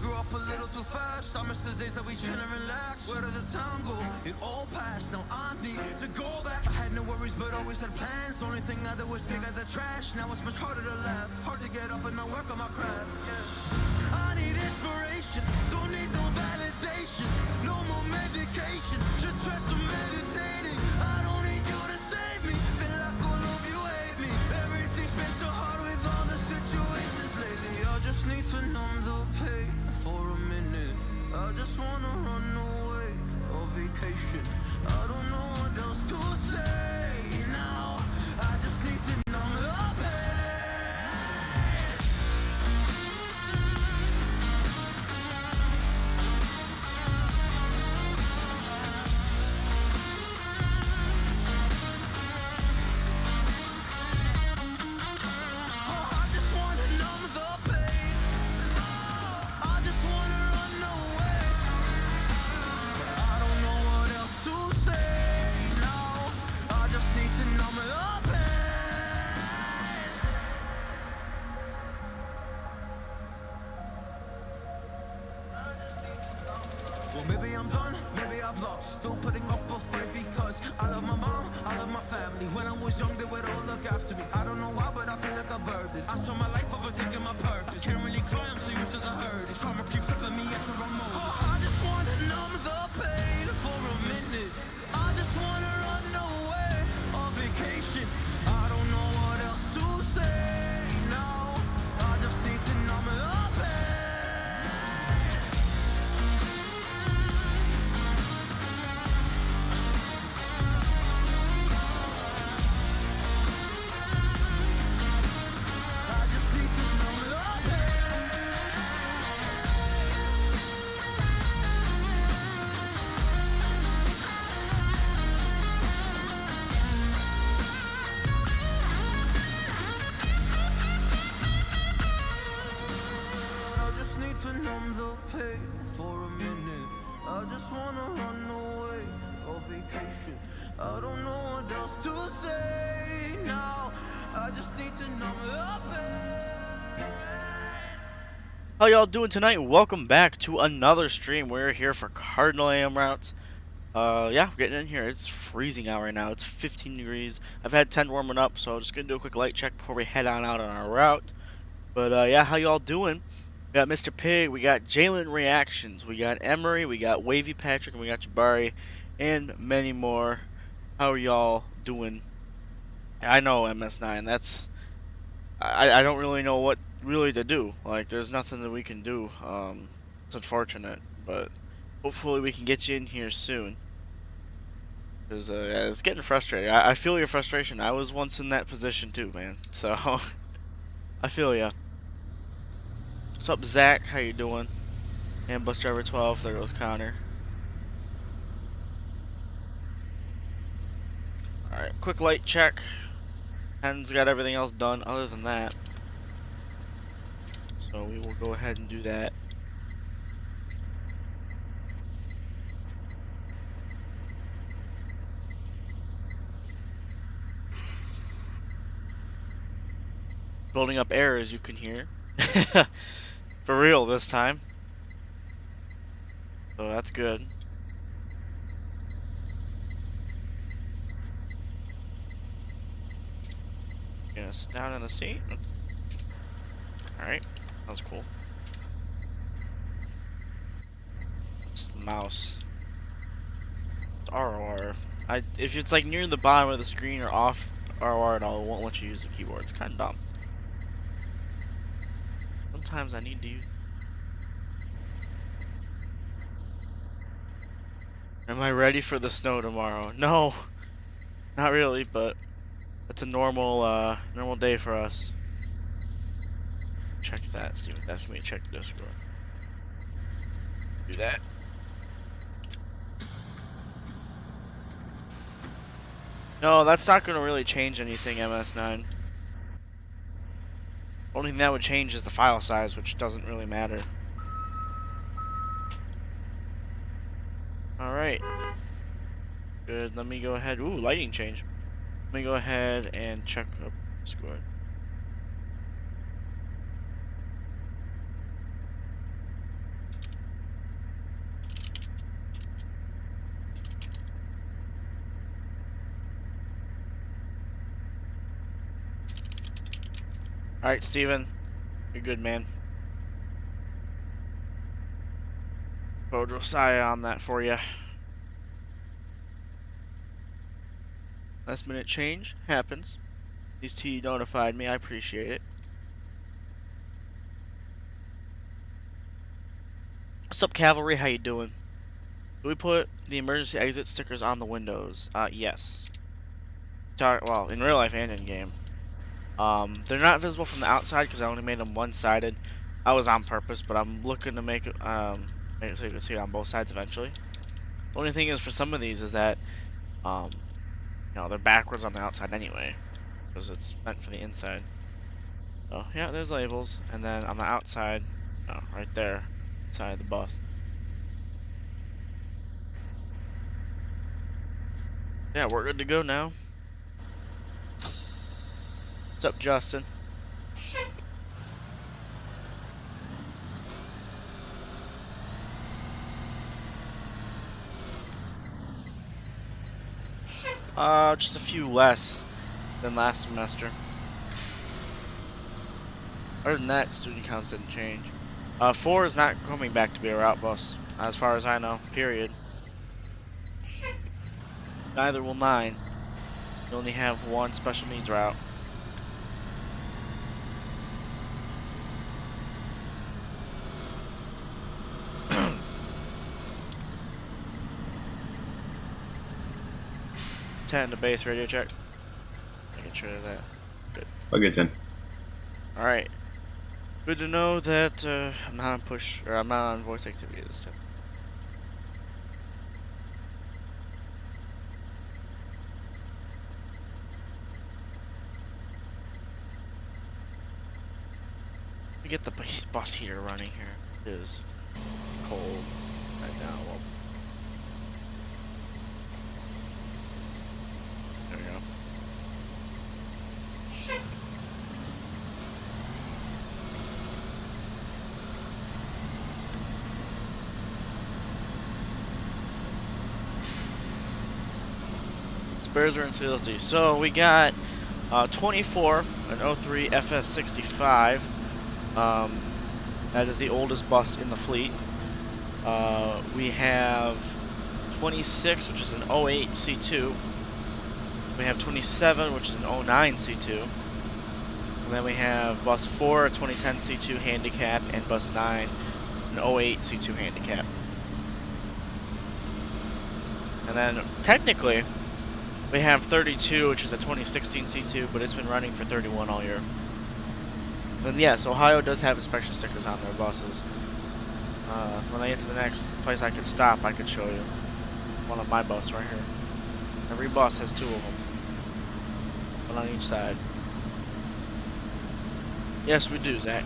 grew up a little too fast. I miss the days that we chill and relax. Where did the time go? It all passed. Now I need to go back. I had no worries, but always had plans. The only thing I did was dig out the trash. Now it's much harder to laugh. Hard to get up and not work on my craft. I need inspiration. Don't need no validation. No more medication. Just try some meditating. I don't need you to save me. Feel like all of you hate me. Everything's been so hard with all the situations lately. I just need to numb the pain for a minute. I just wanna run away on vacation. I don't know what else to say now. I just need to numb the pain. Well, maybe I'm done, maybe I've lost. Still putting up a fight because I love my mom, I love my family. When I was young, they would all look after me. I don't know why, but I feel like a burden. I spent my life overthinking my purpose. Can't really cry, I'm so used to the hurt. Trauma keeps up at me at the wrong moment. Oh, I just wanna numb the pain for a minute. I just wanna run away on vacation. I don't know what else to say now. I just need to numb the pain. To numb the pain for a minute. I just wanna run away on vacation. I don't know what else to say now. I just need to numb the pain. How y'all doing tonight? Welcome back to another stream. We're here for Cardinal AM routes. Yeah, we're getting in here. It's freezing out right now. It's 15 degrees. I've had 10 warming up, so just gonna do a quick light check before we head on out on our route. But yeah, how y'all doing? We got Mr. Pig, we got Jalen Reactions, we got Emery, we got Wavy Patrick, and we got Jabari, and many more. How are y'all doing? I know MS9, that's... I don't really know what really to do. Like, there's nothing that we can do. It's unfortunate, but hopefully we can get you in here soon. Because yeah, it's getting frustrating. I feel your frustration. I was once in that position too, man. So, I feel ya. What's up, Zach? How you doing? And Bus Driver 12. There goes Connor. Alright, quick light check. Hen's got everything else done other than that. So we will go ahead and do that. Building up air, as you can hear. For real this time. So that's good. Gonna sit down in the seat. Alright, that was cool. It's the mouse. It's ROR. If it's like near the bottom of the screen or off ROR at all, it won't let you use the keyboard. It's kind of dumb. Sometimes I need to use... Am I ready for the snow tomorrow? No, not really, but it's a normal normal day for us. Check that. See what that's gonna be. Check the Discord. Do that. No, that's not gonna really change anything, MS9. Only thing that would change is the file size, which doesn't really matter. Alright. Good, let me go ahead. Ooh, lighting change. Let me go ahead and check up Discord. Alright, Steven. You're good, man. Throw Josiah on that for you. Last minute change happens. At least he notified me. I appreciate it. What's up, Cavalry? How you doing? Do we put the emergency exit stickers on the windows? Yes. Well, in real life and in game. They're not visible from the outside because I only made them one-sided. I was on purpose, but I'm looking to make it so you can see it on both sides eventually. The only thing is, for some of these, is that they're backwards on the outside anyway, because it's meant for the inside. So yeah, there's labels, and then on the outside, right there, side of the bus. Yeah, we're good to go now. What's up, Justin? Just a few less than last semester. Other than that, student counts didn't change. 4 is not coming back to be a route bus, as far as I know, period. Neither will 9. You only have one special needs route. To base radio check. Making sure of that. Good. I'll get 10. Alright. Good to know that I'm not on push, or I'm not on voice activity this time. Let me get the bus heater running here. It is cold right now. Well, there we go. Spares are in CLSD. So we got 24, an 03 FS65. That is the oldest bus in the fleet. We have 26, which is an 08 C2. We have 27, which is an 09 C2. And then we have bus 4, a 2010 C2 handicap, and bus 9, an 08 C2 handicap. And then technically, we have 32, which is a 2016 C2, but it's been running for 31 all year. And yes, Ohio does have inspection stickers on their buses. When I get to the next place I could stop, I could show you one on my bus right here. Every bus has 2 of them, one on each side. Yes, we do, Zach.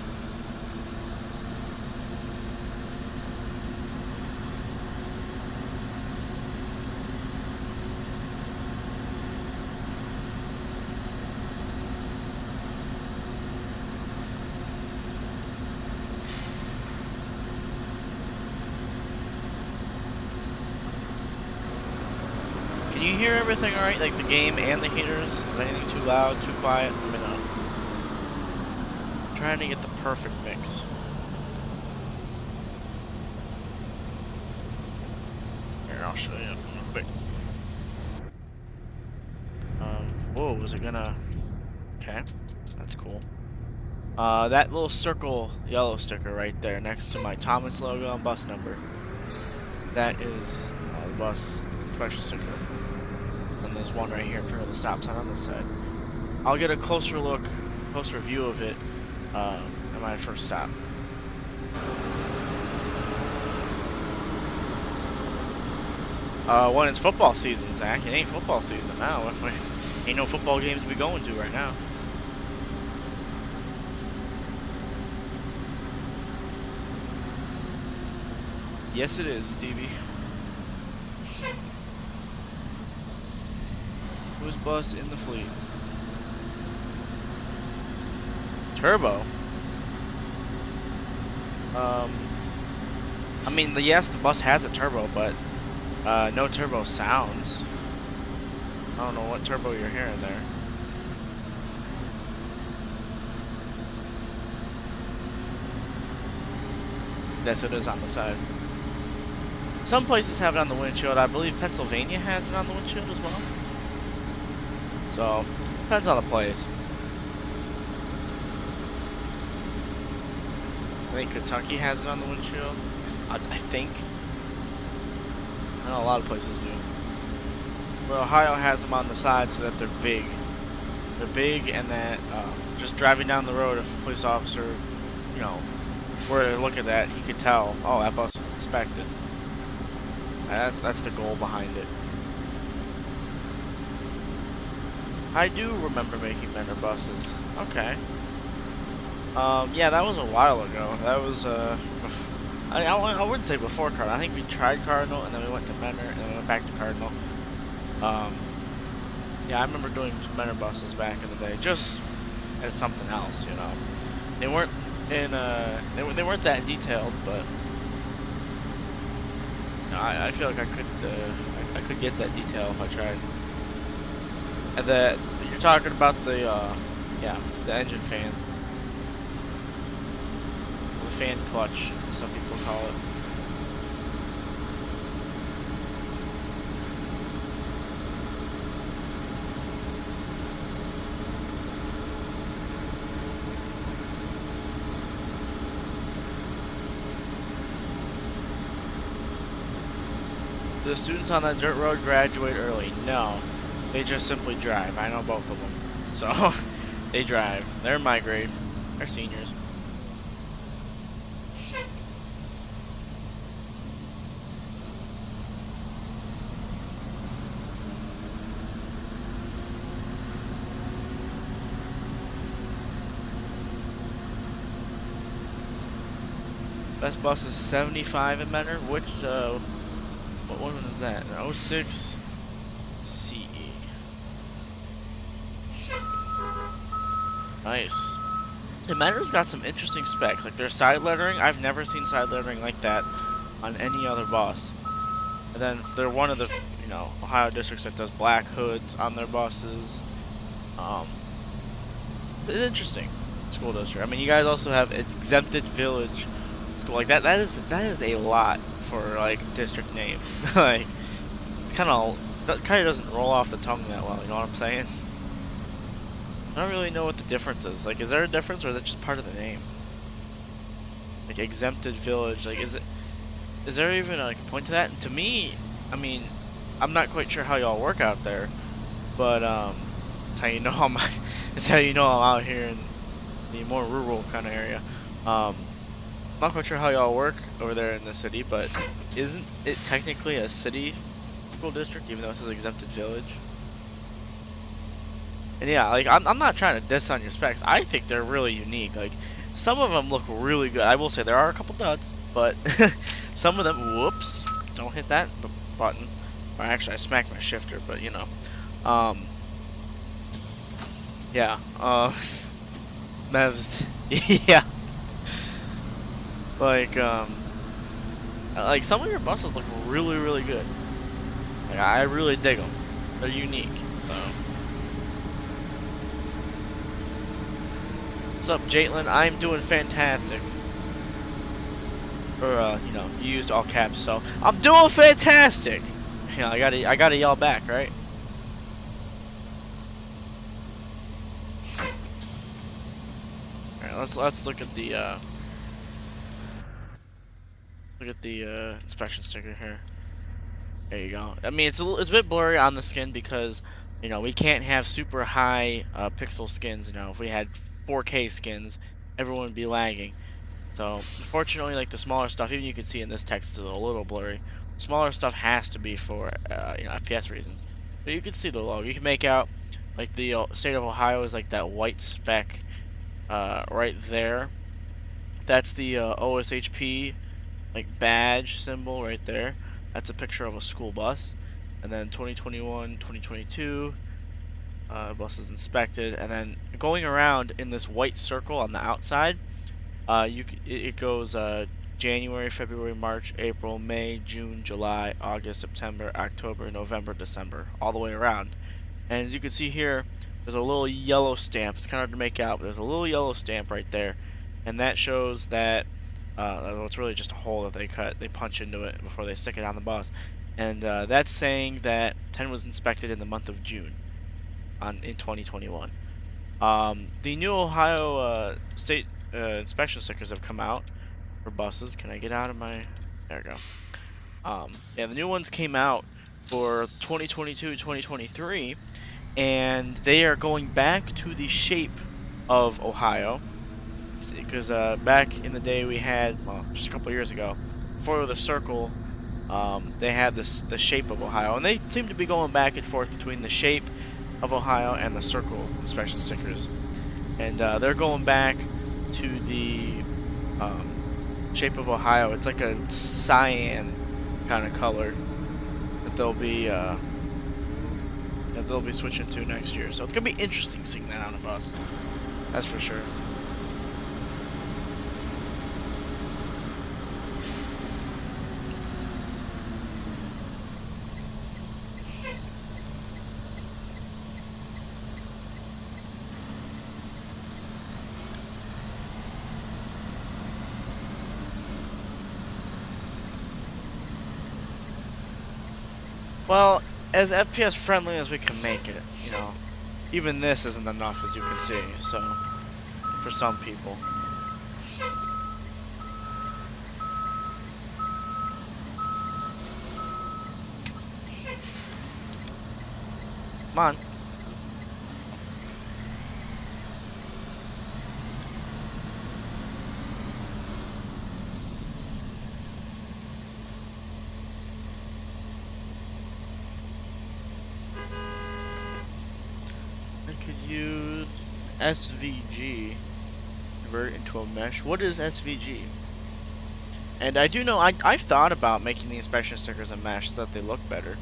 Can you hear everything alright? Like the game and the heaters? Is anything too loud, too quiet? Let me know. I'm trying to get the perfect mix. Here, I'll show you real quick. Whoa, was it gonna... Okay, that's cool. That little circle yellow sticker right there next to my Thomas logo and bus number. That is the bus special sticker. And there's one right here in front of the stop sign on this side. I'll get a closer look, closer view of it at my first stop. When it's football season, Zach. It ain't football season now. Ain't no football games to be going to right now. Yes, it is, Stevie. Who's bus in the fleet? Turbo. I mean, yes, the bus has a turbo, but no turbo sounds. I don't know what turbo you're hearing there. Yes, it is on the side. Some places have it on the windshield. I believe Pennsylvania has it on the windshield as well. So, depends on the place. I think Kentucky has it on the windshield. I think. I know a lot of places do. But Ohio has them on the side so that they're big. They're big, and that just driving down the road, if a police officer, you know, were to look at that, he could tell, oh, that bus was inspected. That's the goal behind it. I do remember making Menor buses. Okay. Yeah, that was a while ago. That was I wouldn't say before Cardinal. I think we tried Cardinal, and then we went to Menor, and then we went back to Cardinal. Yeah, I remember doing Menor buses back in the day, just as something else, you know. They weren't in they weren't that detailed, but you know, I feel like I could get that detail if I tried. And that you're talking about the yeah, the engine fan. The fan clutch, some people call it. Do the students on that dirt road graduate early? No. They just simply drive. I know both of them. So, they drive. They're in my grade. They're seniors. Best bus is 75 in Menor. Which, what one is that? An 06 CE. Nice. The Menor's got some interesting specs. Like their side lettering, I've never seen side lettering like that on any other bus. And then they're one of the, you know, Ohio districts that does black hoods on their buses. It's an interesting school district. I mean, you guys also have exempted village school. Like that is a lot for like district name. Like it's kind of doesn't roll off the tongue that well. You know what I'm saying? I don't really know what the difference is. Like, is there a difference, or is it just part of the name? Like exempted village. Like, is there even like a point to that? And to me, I mean, I'm not quite sure how y'all work out there, but it's how you know it's how you know I'm out here in the more rural kind of area. I'm not quite sure how y'all work over there in the city, but isn't it technically a city school district, even though it says exempted village? And yeah, like I'm not trying to diss on your specs. I think they're really unique. Like some of them look really good. I will say there are a couple duds, but some of them, whoops, don't hit that button. Or actually, I smacked my shifter, but you know, yeah, Mevs, yeah. Like some of your buses look really, really good. Like I really dig them. They're unique. So, what's up, Jaitlin? I'm doing fantastic. Or you know, you used all caps, so I'm doing fantastic. You know, I gotta yell back, right? All right, let's look at the inspection sticker here. There you go. I mean, it's a bit blurry on the skin because, you know, we can't have super high pixel skins. You know, if we had 4K skins, everyone would be lagging. So, unfortunately, like the smaller stuff, even you can see in this text, it's a little blurry. Smaller stuff has to be for you know, FPS reasons. But you can see the logo. You can make out like the state of Ohio is like that white speck right there. That's the OSHP like badge symbol right there. That's a picture of a school bus. And then 2021, 2022, bus is inspected. And then going around in this white circle on the outside, it goes January, February, March, April, May, June, July, August, September, October, November, December, all the way around. And as you can see here, there's a little yellow stamp. It's kind of hard to make out, but there's a little yellow stamp right there. And that shows that It's really just a hole that they punch into it before they stick it on the bus. And that's saying that 10 was inspected in the month of June in 2021. The new Ohio state inspection stickers have come out for buses. Can I get out of my... There we go. Yeah, the new ones came out for 2022-2023, and they are going back to the shape of Ohio. Because back in the day we had, well, just a couple years ago, before the circle, they had the shape of Ohio, and they seem to be going back and forth between the shape of Ohio and the circle inspection stickers. And they're going back to the shape of Ohio. It's like a cyan kind of color that they'll be switching to next year. So it's gonna be interesting seeing that on a bus. That's for sure. Well, as FPS friendly as we can make it, you know, even this isn't enough, as you can see, so, for some people. Come on. Could use SVG, convert it into a mesh. What is SVG? And I do know I've thought about making the inspection stickers a mesh so that they look better.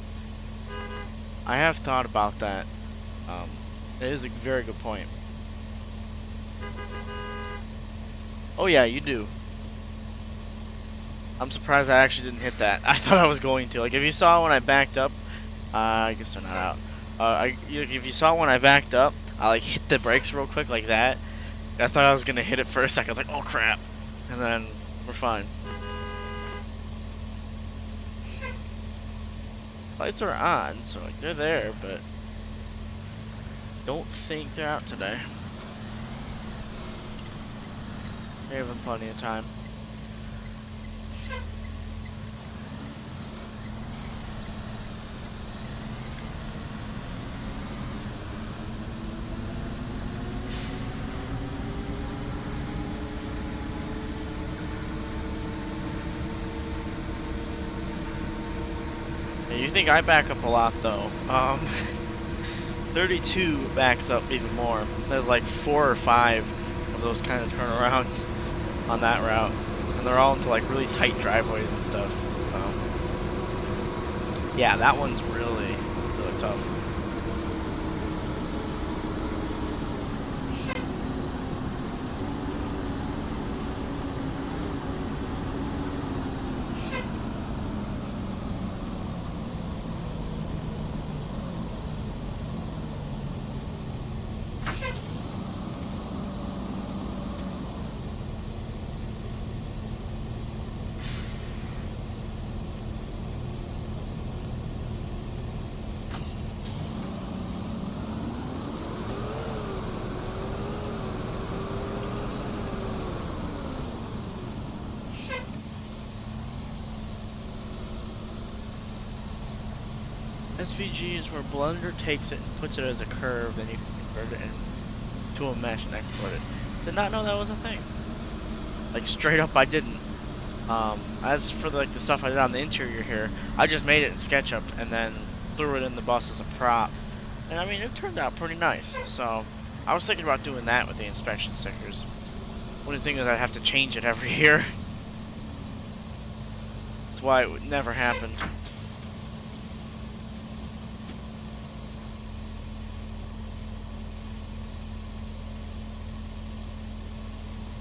I have thought about that. It is a very good point. Oh yeah, you do. I'm surprised I actually didn't hit that. I thought I was going to. Like, if you saw when I backed up, I guess they're not out. If you saw when I backed up, I like hit the brakes real quick like that. I thought I was gonna hit it for a second. I was like, oh crap, and then we're fine. Lights are on, so like they're there, but don't think they're out today. They're having plenty of time. You think I back up a lot though. 32 backs up even more. There's like 4 or 5 of those kind of turnarounds on that route, and they're all into like really tight driveways and stuff. Yeah, that one's really tough. SVG is where Blender takes it and puts it as a curve, then you can convert it into a mesh and export it. Did not know that was a thing. Like, straight up, I didn't. As for the stuff I did on the interior here, I just made it in SketchUp and then threw it in the bus as a prop. And I mean, it turned out pretty nice. So, I was thinking about doing that with the inspection stickers. Only thing is I'd have to change it every year. That's why it would never happen.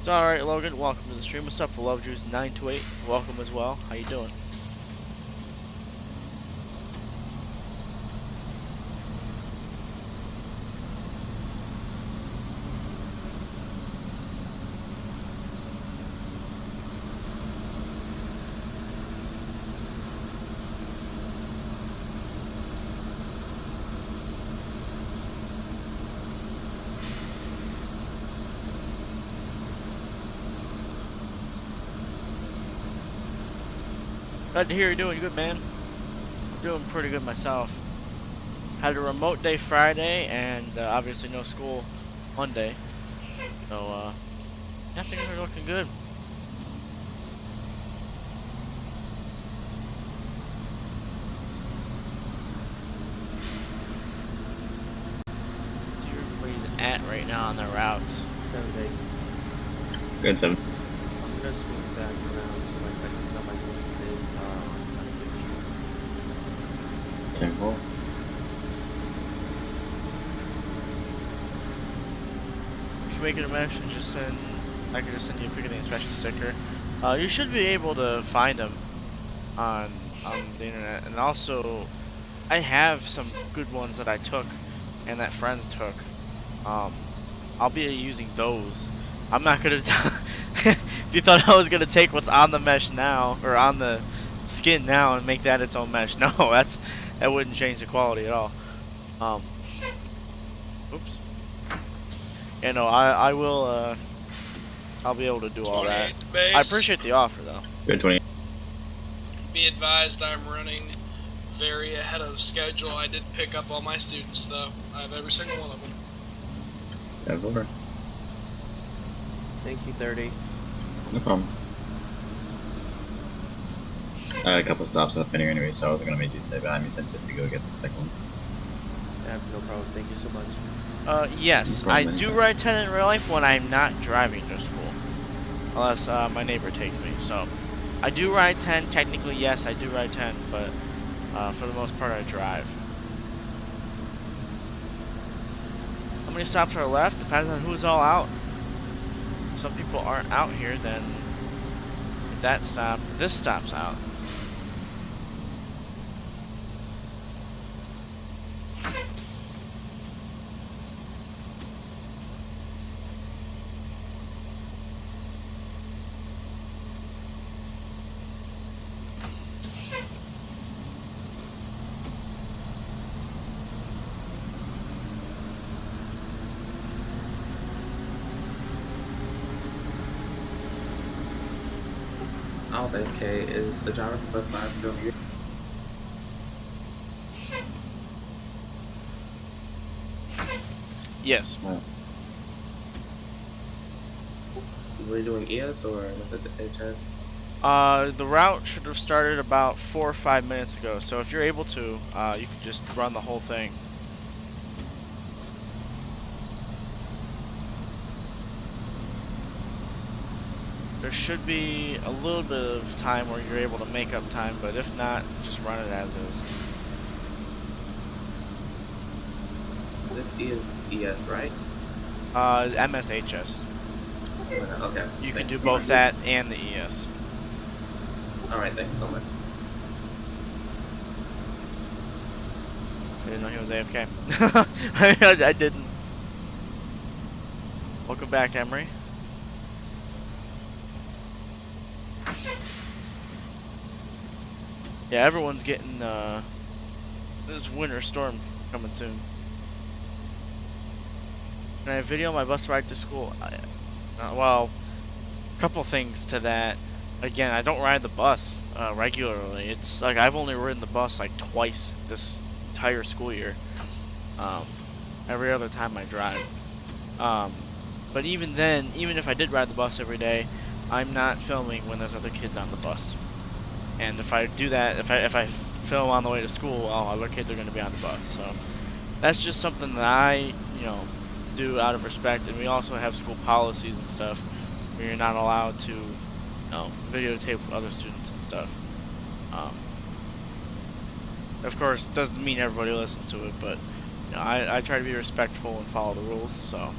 Alright, Logan, welcome to the stream. What's up, Love Juice 928? Welcome as well. How you doing? Glad to hear you're doing good, man. I'm doing pretty good myself. Had a remote day Friday, and obviously no school Monday. So, yeah, things are looking good. So everybody's at right now on their routes. 7 days. Good 7. I'm gonna swing back around to my second stop. I listed on my station. 10-4. If you make it a mesh and just send, I can just send you a pick of the inspection sticker. You should be able to find them on the internet, and also I have some good ones that I took and that friends took. I'll be using those. I'm not gonna. If you thought I was gonna take what's on the mesh now or on the skin now and make that its own mesh, no, that wouldn't change the quality at all. Oops. Yeah, no, I will. I'll be able to do all that. Base. I appreciate the offer though. Good 20. Be advised, I'm running very ahead of schedule. I did pick up all my students, though. I have every single one of them. 10-4. Thank you, 30. No problem. I had a couple stops up in here anyway, so I wasn't gonna make you stay behind me since you have to go get the second one. That's no problem. Thank you so much. Yes, No I problem, do anytime. ride 10 in real life when I'm not driving to school. Unless my neighbor takes me. So, I do ride 10. Technically, yes, I do ride 10, but for the most part, I drive. How many stops are left? Depends on who's all out. If some people aren't out here, then if that stop, this stop's out. I was AFK. Is the driver from bus 5 still here? Yes. Were you doing ES or was it HS? The route should have started about 4 or 5 minutes ago. So if you're able to, you can just run the whole thing. There should be a little bit of time where you're able to make up time, but if not, just run it as is. This is ES, right? MSHS. Okay. You can Thanks do so both much. that and the ES. Alright, thanks so much. I didn't know he was AFK. I didn't. Welcome back, Emery. Yeah, everyone's getting this winter storm coming soon. Can I video my bus ride to school? Well, a couple things to that. Again, I don't ride the bus regularly. It's like I've only ridden the bus like twice this entire school year. Every other time I drive. But even then, even if I did ride the bus every day, I'm not filming when there's other kids on the bus. And if I do that, if I film on the way to school, well, other kids are going to be on the bus. So that's just something that I, do out of respect. And we also have school policies and stuff where you're not allowed to, videotape other students and stuff. Of course, it doesn't mean everybody listens to it, but I try to be respectful and follow the rules. So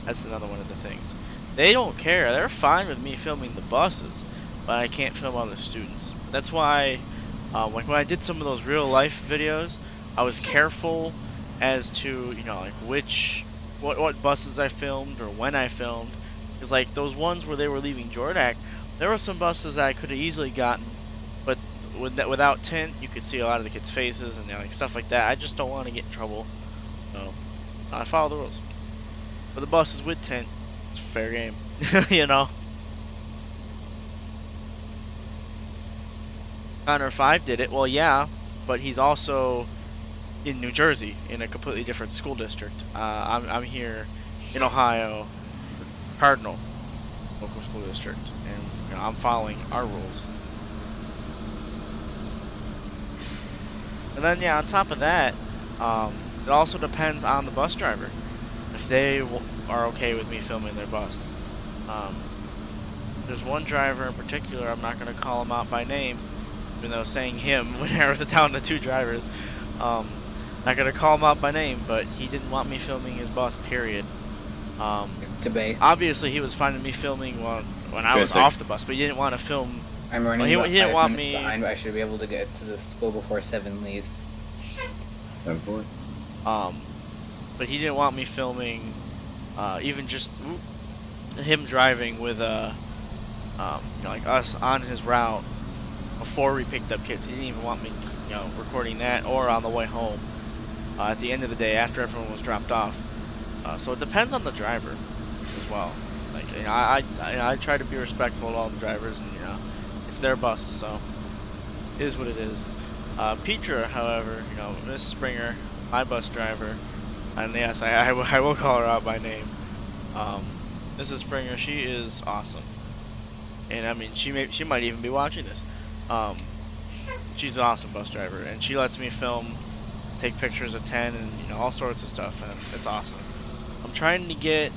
that's another one of the things. They don't care. They're fine with me filming the buses, but I can't film other students. That's why, like when I did some of those real life videos, I was careful as to, like what buses I filmed or when I filmed. Because like those ones where they were leaving Jordak, there were some buses that I could have easily gotten, but without tint, you could see a lot of the kids' faces and like stuff like that. I just don't want to get in trouble, so I follow the rules. But the buses with tint, it's fair game, Connor 5 did it. Well, yeah, but he's also in New Jersey in a completely different school district. I'm here in Ohio, Cardinal local school district, and you know, I'm following our rules. And then yeah, on top of that, it also depends on the bus driver if they are okay with me filming their bus. There's one driver in particular, I'm not going to call him out by name, even though saying him when I was down to 2 drivers. Not going to call him out by name, but he didn't want me filming his bus, period. Debate. Obviously, he was fine with me filming when I was off the bus, but he didn't want to film. I'm running Well, about he didn't 5 want minutes me- behind. I should be able to get to the school before 7 leaves. But he didn't want me filming, even just him driving with you know, like us on his route before we picked up kids. He didn't even want me, you know, recording that or on the way home at the end of the day after everyone was dropped off. So it depends on the driver as well. Like, you know, I try to be respectful to all the drivers, and you know, it's their bus, so it is what it is. Petra, however, you know, Miss Springer, my bus driver, and yes, I will call her out by name. Mrs. Springer, she is awesome, and I mean, she might even be watching this. She's an awesome bus driver, and she lets me film, take pictures of 10, and you know, all sorts of stuff, and it's awesome. I'm trying to get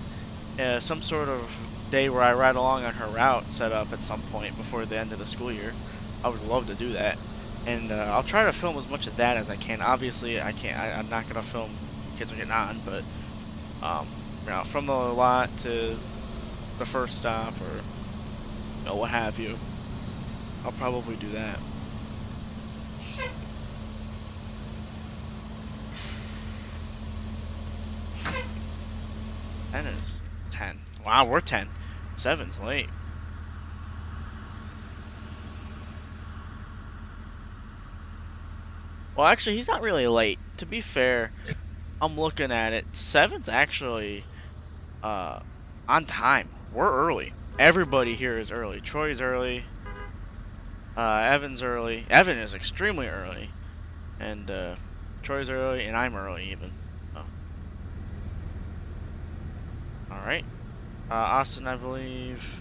some sort of day where I ride along on her route set up at some point before the end of the school year. I would love to do that, and I'll try to film as much of that as I can. Obviously, I can't. I'm not gonna film kids getting on, but you know, from the lot to the first stop, or you know, what have you, I'll probably do that. Ten is 10. Wow, we're 10. 7's late. Well, actually, he's not really late. To be fair, I'm looking at it. 7's actually on time. We're early. Everybody here is early. Troy's early. Evan's early. Evan is extremely early. And Troy's early, and I'm early even. Oh. Alright. Austin, I believe.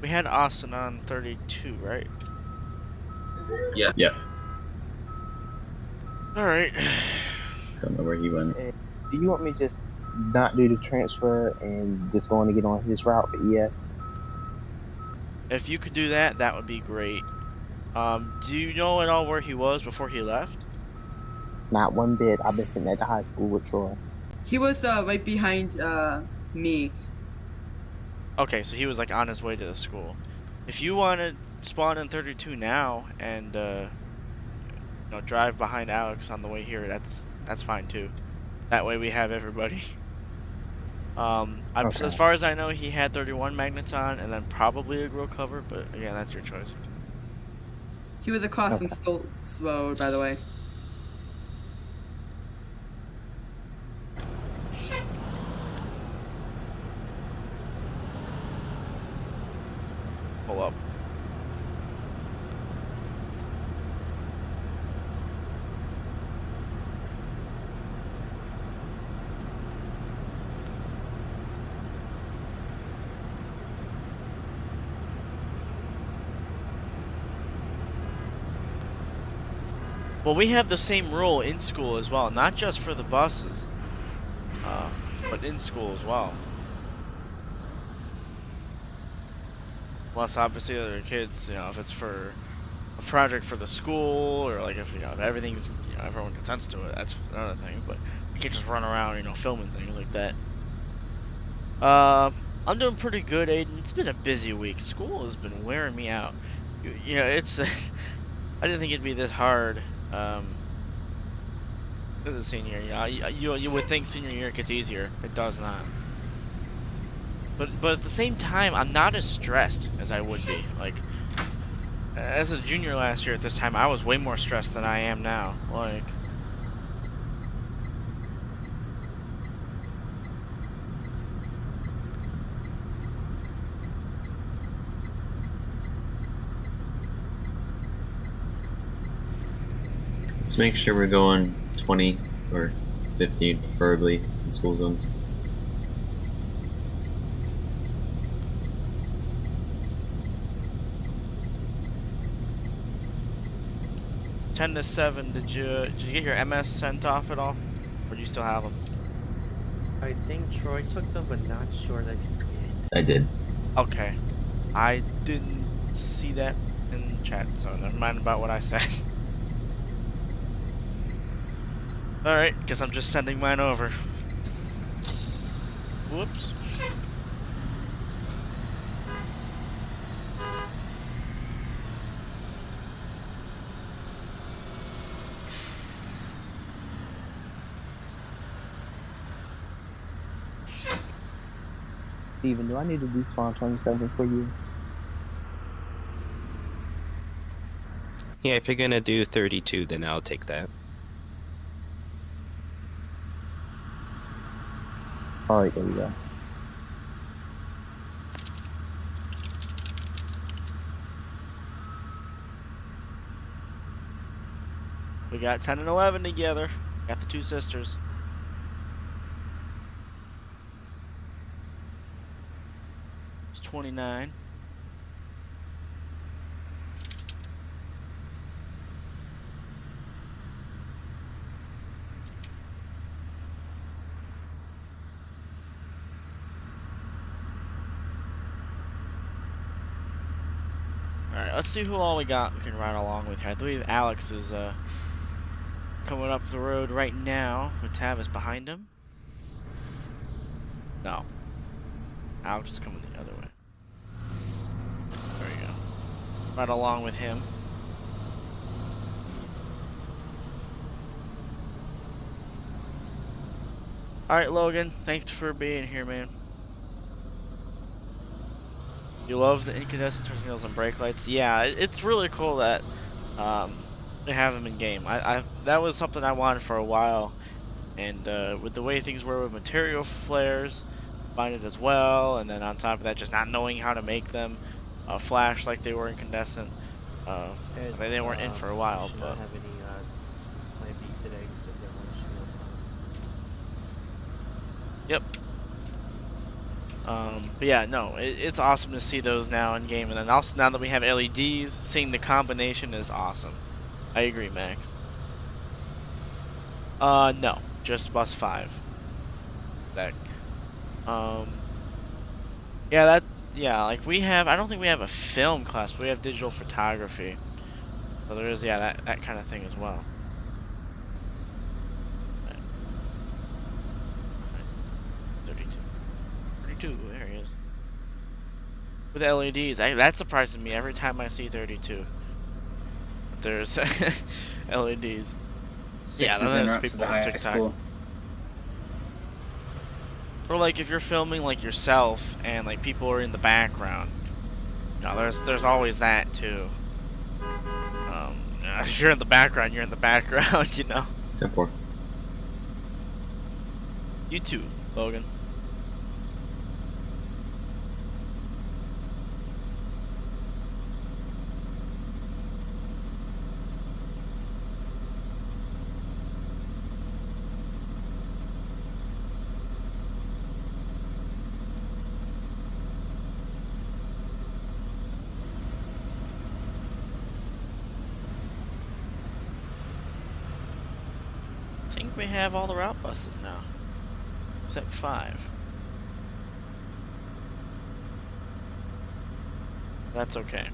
We had Austin on 32, right? Yeah. Yeah. Alright. Don't know where he went. Do you want me to just not do the transfer and just going to get on his route for ES? If you could do that, that would be great. Do you know at all where he was before he left? Not one bit. I've been sitting at the high school with Troy. He was right behind me. Okay, so he was like on his way to the school. If you want to spawn in 32 now and you know, drive behind Alex on the way here, that's fine too. That way we have everybody. Okay. As far as I know, he had 31 magnets on and then probably a grill cover, but again, that's your choice. He was across from Stoltz Road, by the way. Pull up. Well, we have the same rule in school as well, not just for the buses, but in school as well. Plus, obviously, other kids, you know, if it's for a project for the school, or like if, you know, if everything's, you know, everyone consents to it, that's another thing. But you can't just run around, you know, filming things like that. I'm doing pretty good, Aiden. It's been a busy week. School has been wearing me out. You know, it's I didn't think it'd be this hard. This is senior year. You would think senior year gets easier. It does not. But at the same time, I'm not as stressed as I would be. Like, as a junior last year at this time, I was way more stressed than I am now. Like, Let's make sure we're going 20 or 15, preferably in school zones. Ten to 7. Did you get your MS sent off at all, or do you still have them? I think Troy took them, but not sure that he did. I did. Okay. I didn't see that in the chat, so never mind about what I said. Alright, guess I'm just sending mine over. Whoops. Steven, do I need to despawn 27 for you? Yeah, if you're gonna do 32, then I'll take that. Alright, there we go. We got 10 and 11 together. Got the two sisters. It's 29. Alright, let's see who all we got we can ride along with here. I believe Alex is coming up the road right now with Tavis behind him. No. Alex is coming the other way. There you go. Right along with him. Alright, Logan. Thanks for being here, man. You love the incandescent turn signals and brake lights? Yeah, it's really cool that they have them in game. That was something I wanted for a while, and with the way things were with material flares, find it as well, and then on top of that, just not knowing how to make them flash like they were incandescent. They weren't in for a while, should but not have any plan B today since everyone should be on time. yep. But yeah, no, it's awesome to see those now in game, and then also now that we have LEDs, seeing the combination is awesome. I agree, Max. No, just bus 5. That, yeah, like we have, I don't think we have a film class, but we have digital photography. So there is, yeah, that kind of thing as well. Right. 32, there he is. With LEDs, that surprises me every time I see 32. There's LEDs. Six then is en there's route to people the on high TikTok. school. Or like if you're filming like yourself and like people are in the background. You know, there's always that too. If you're in the background, you're in the background, you know. 10-4. You too, Logan. I think we have all the route buses now, except 5. That's okay.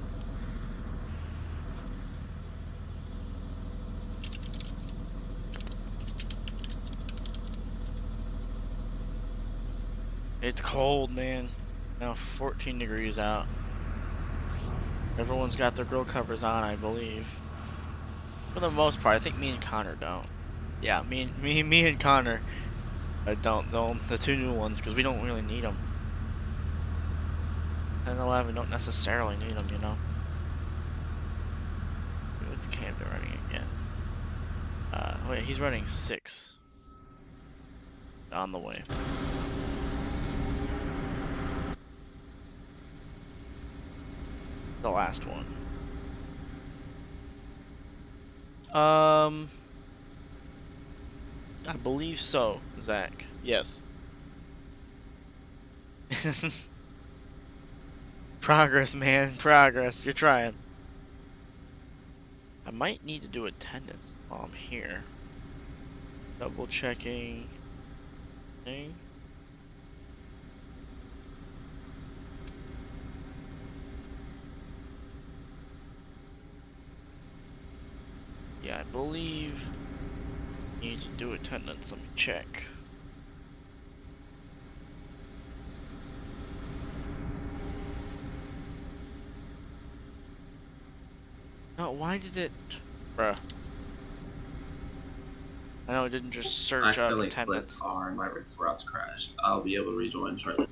It's cold, man. Now 14 degrees out. Everyone's got their grill covers on, I believe. For the most part, I think me and Connor don't. Yeah, me and Connor don't know the two new ones because we don't really need them. 10 and 11 don't necessarily need them, you know. What's Camden running again? Wait, he's running 6 on the way. The last one. I believe so, Zach. Yes. Progress, man. Progress. You're trying. I might need to do attendance while I'm here. Double checking. Okay. Yeah, I believe I need to do attendance. Let me check. No, why did it... Bruh. I know it didn't just search I out accidentally clicked attendance. R and my routes crashed. I'll be able to rejoin shortly.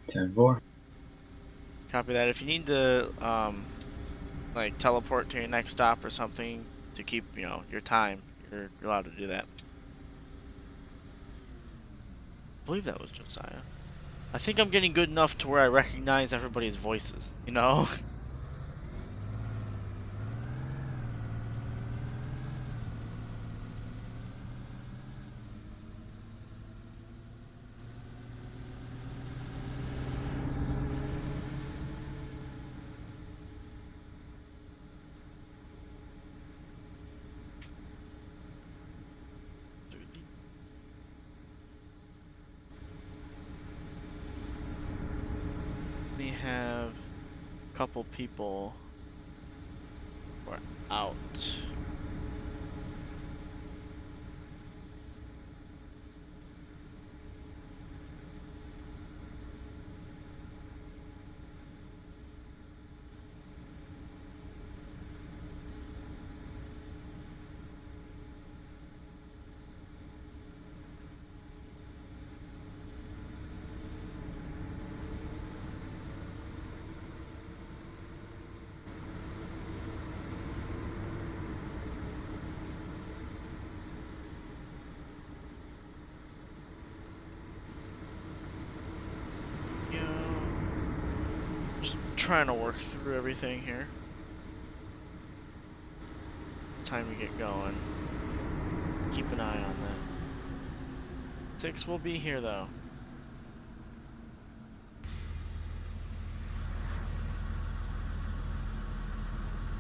10-4. Copy that. If you need to, like, teleport to your next stop or something to keep, you know, your time, you're allowed to do that. I believe that was Josiah. I think I'm getting good enough to where I recognize everybody's voices, you know? We have a couple people who are out. Just trying to work through everything here. It's time to get going. Keep an eye on that. 6 will be here though.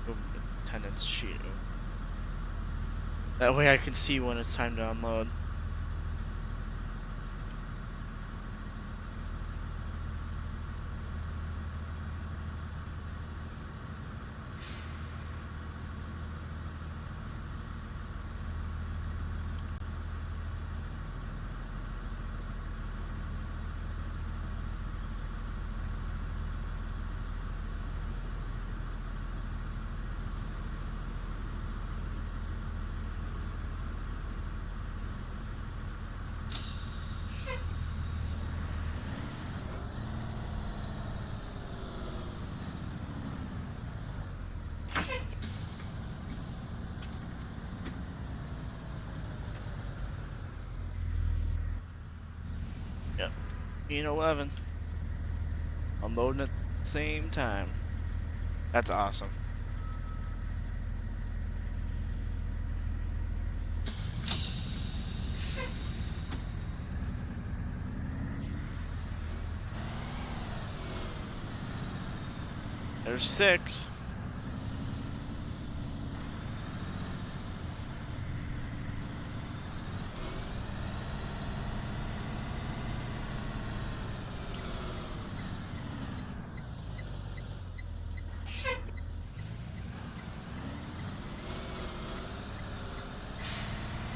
Move the attendance sheet. That way I can see when it's time to unload. Yep. 11. Unloading at the same time. That's awesome. There's 6.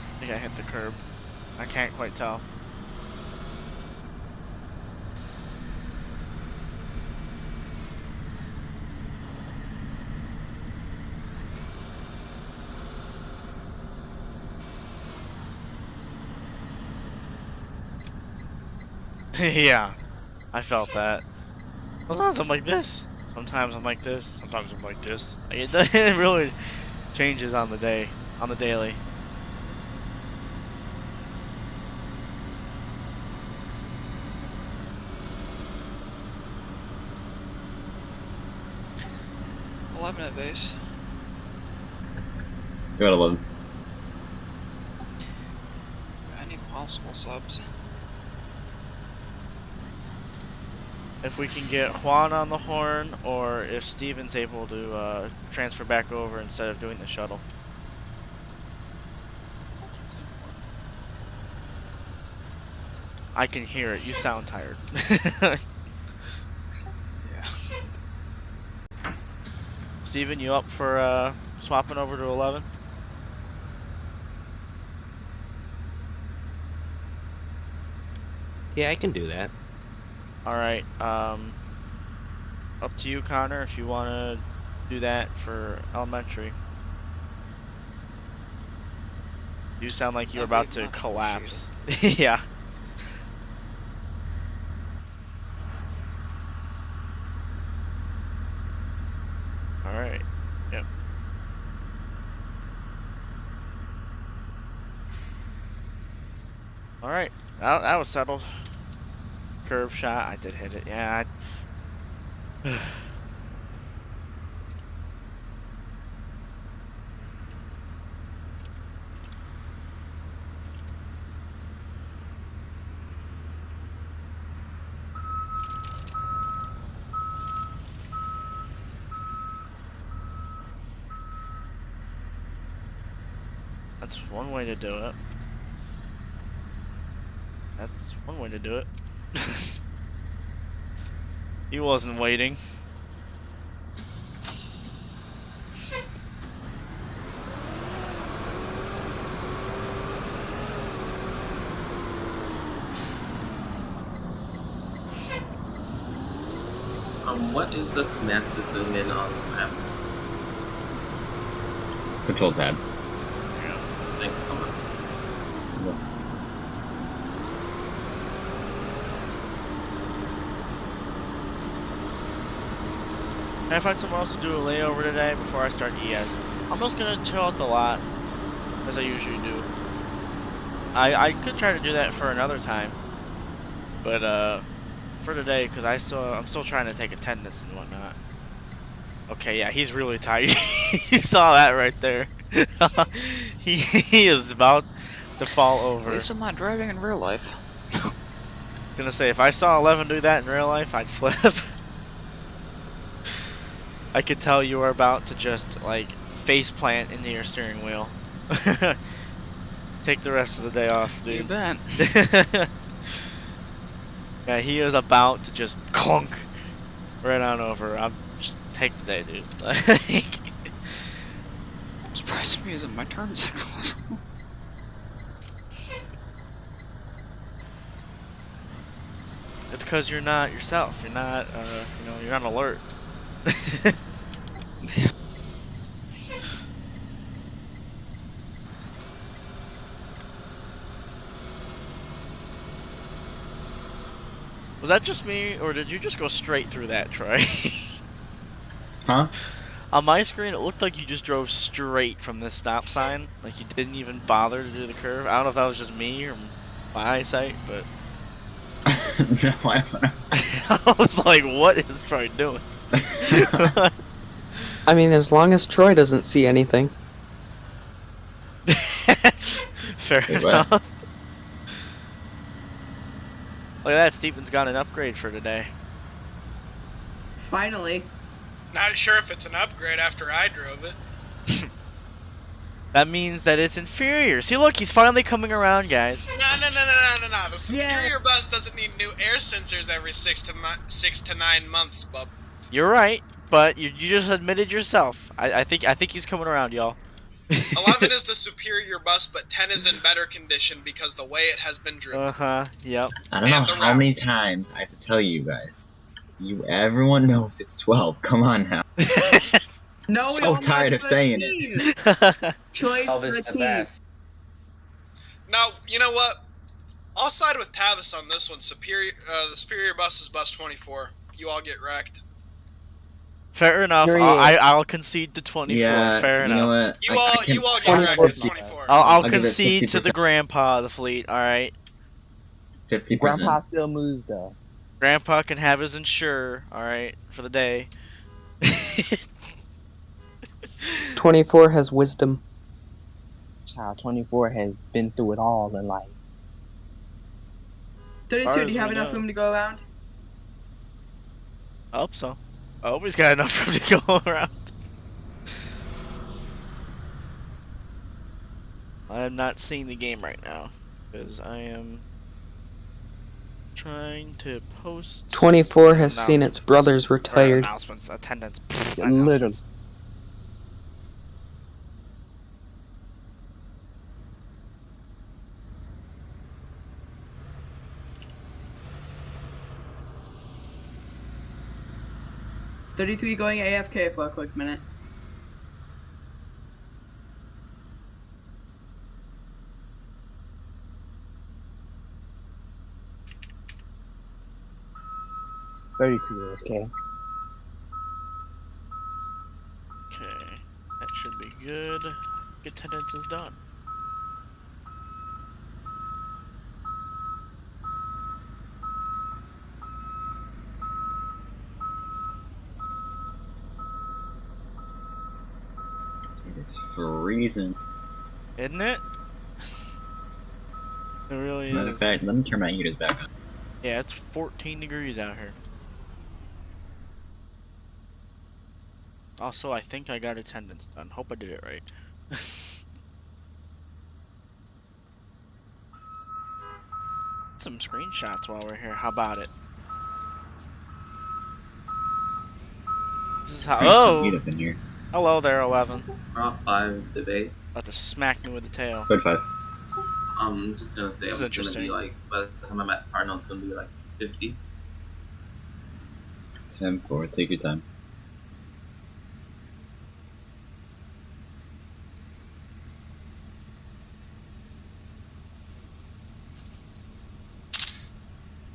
I think I hit the curb. I can't quite tell. Yeah, I felt that. Sometimes I'm like this. Sometimes I'm like this. Sometimes I'm like this. It really changes on the day, on the daily. I'm at base. Go at 11. I need possible subs. If we can get Juan on the horn, or if Steven's able to transfer back over instead of doing the shuttle. I can hear it. You sound tired. Yeah. Steven, you up for swapping over to 11? Yeah, I can do that. Alright, up to you, Connor, if you want to do that for elementary. You sound like you're about to collapse. Yeah. Alright, yep. Alright, that was settled. Curve shot, I did hit it, yeah. That's one way to do it. That's one way to do it. He wasn't waiting. What is the command to zoom in on the map? Control tab. Thank you so much. Can I find someone else to do a layover today before I start ES? I'm just gonna chill out the lot, as I usually do. I could try to do that for another time, but for today, because I'm still trying to take attendance and whatnot. Okay, yeah, he's really tight. You saw that right there. he is about to fall over. At least I'm not driving in real life. Gonna say, if I saw 11 do that in real life, I'd flip. I could tell you were about to just, like, face plant into your steering wheel. Take the rest of the day off, dude. You bet. Yeah, he is about to just clunk right on over. I'm just take the day, dude. Like, I'm surprised I'm using my turn signals. it's because you're not yourself. You're not, you're not alert. Yeah. Was that just me, or did you just go straight through that, Troy? Huh? On my screen, it looked like you just drove straight from this stop sign. Like you didn't even bother to do the curve. I don't know if that was just me or my eyesight, but... No, I don't know. I was like, what is Troy doing? I mean, as long as Troy doesn't see anything. Fair Wait, enough. what? Look at that, Steven's got an upgrade for today. Finally. Not sure if it's an upgrade after I drove it. That means that it's inferior. See, look, he's finally coming around, guys. No. The Superior bus doesn't need new air sensors every 6 to 9 months, bub. You're right, but you just admitted yourself. I think he's coming around, y'all. 11 is the superior bus, but 10 is in better condition because the way it has been driven. Yep. I don't know how many times I have to tell you guys. Everyone knows it's 12. Come on now. No, So tired of saying it. Choice 12 is the best. Now, you know what? I'll side with Tavis on this one. The superior bus is bus 24. You all get wrecked. Fair enough. I'll concede to 24. Yeah, Fair enough. You know what? You all get wrecked. It's 24. I'll give it concede to the 50%. grandpa of the fleet. All right. 50%. Grandpa still moves though. Grandpa can have his insure. All right, for the day. 24 has wisdom. Child 24 has been through it all in life. 32, do you have enough room to go around? I hope so. I hope he's got enough room to go around. I am not seeing the game right now because I am trying to post. 24 has seen its brothers retired. Announcements, attendance. Literally. "33 going AFK for a quick minute." Okay. Okay, that should be good. Attendance is done. It's freezing. Isn't it? It really Matter of is. fact, let me turn my heaters back on. Yeah, it's 14 degrees out here. Also, I think I got attendance done. Hope I did it right. Some screenshots while we're here. How about it? This is how. Oh! Heat up in here. Hello there, 11. Round 5 debate. About to smack me with the tail. Good 5. I'm just gonna say This is I'm gonna be interesting. like, by the time I'm at Cardinal, it's gonna be like 50. 10-4. Take your time.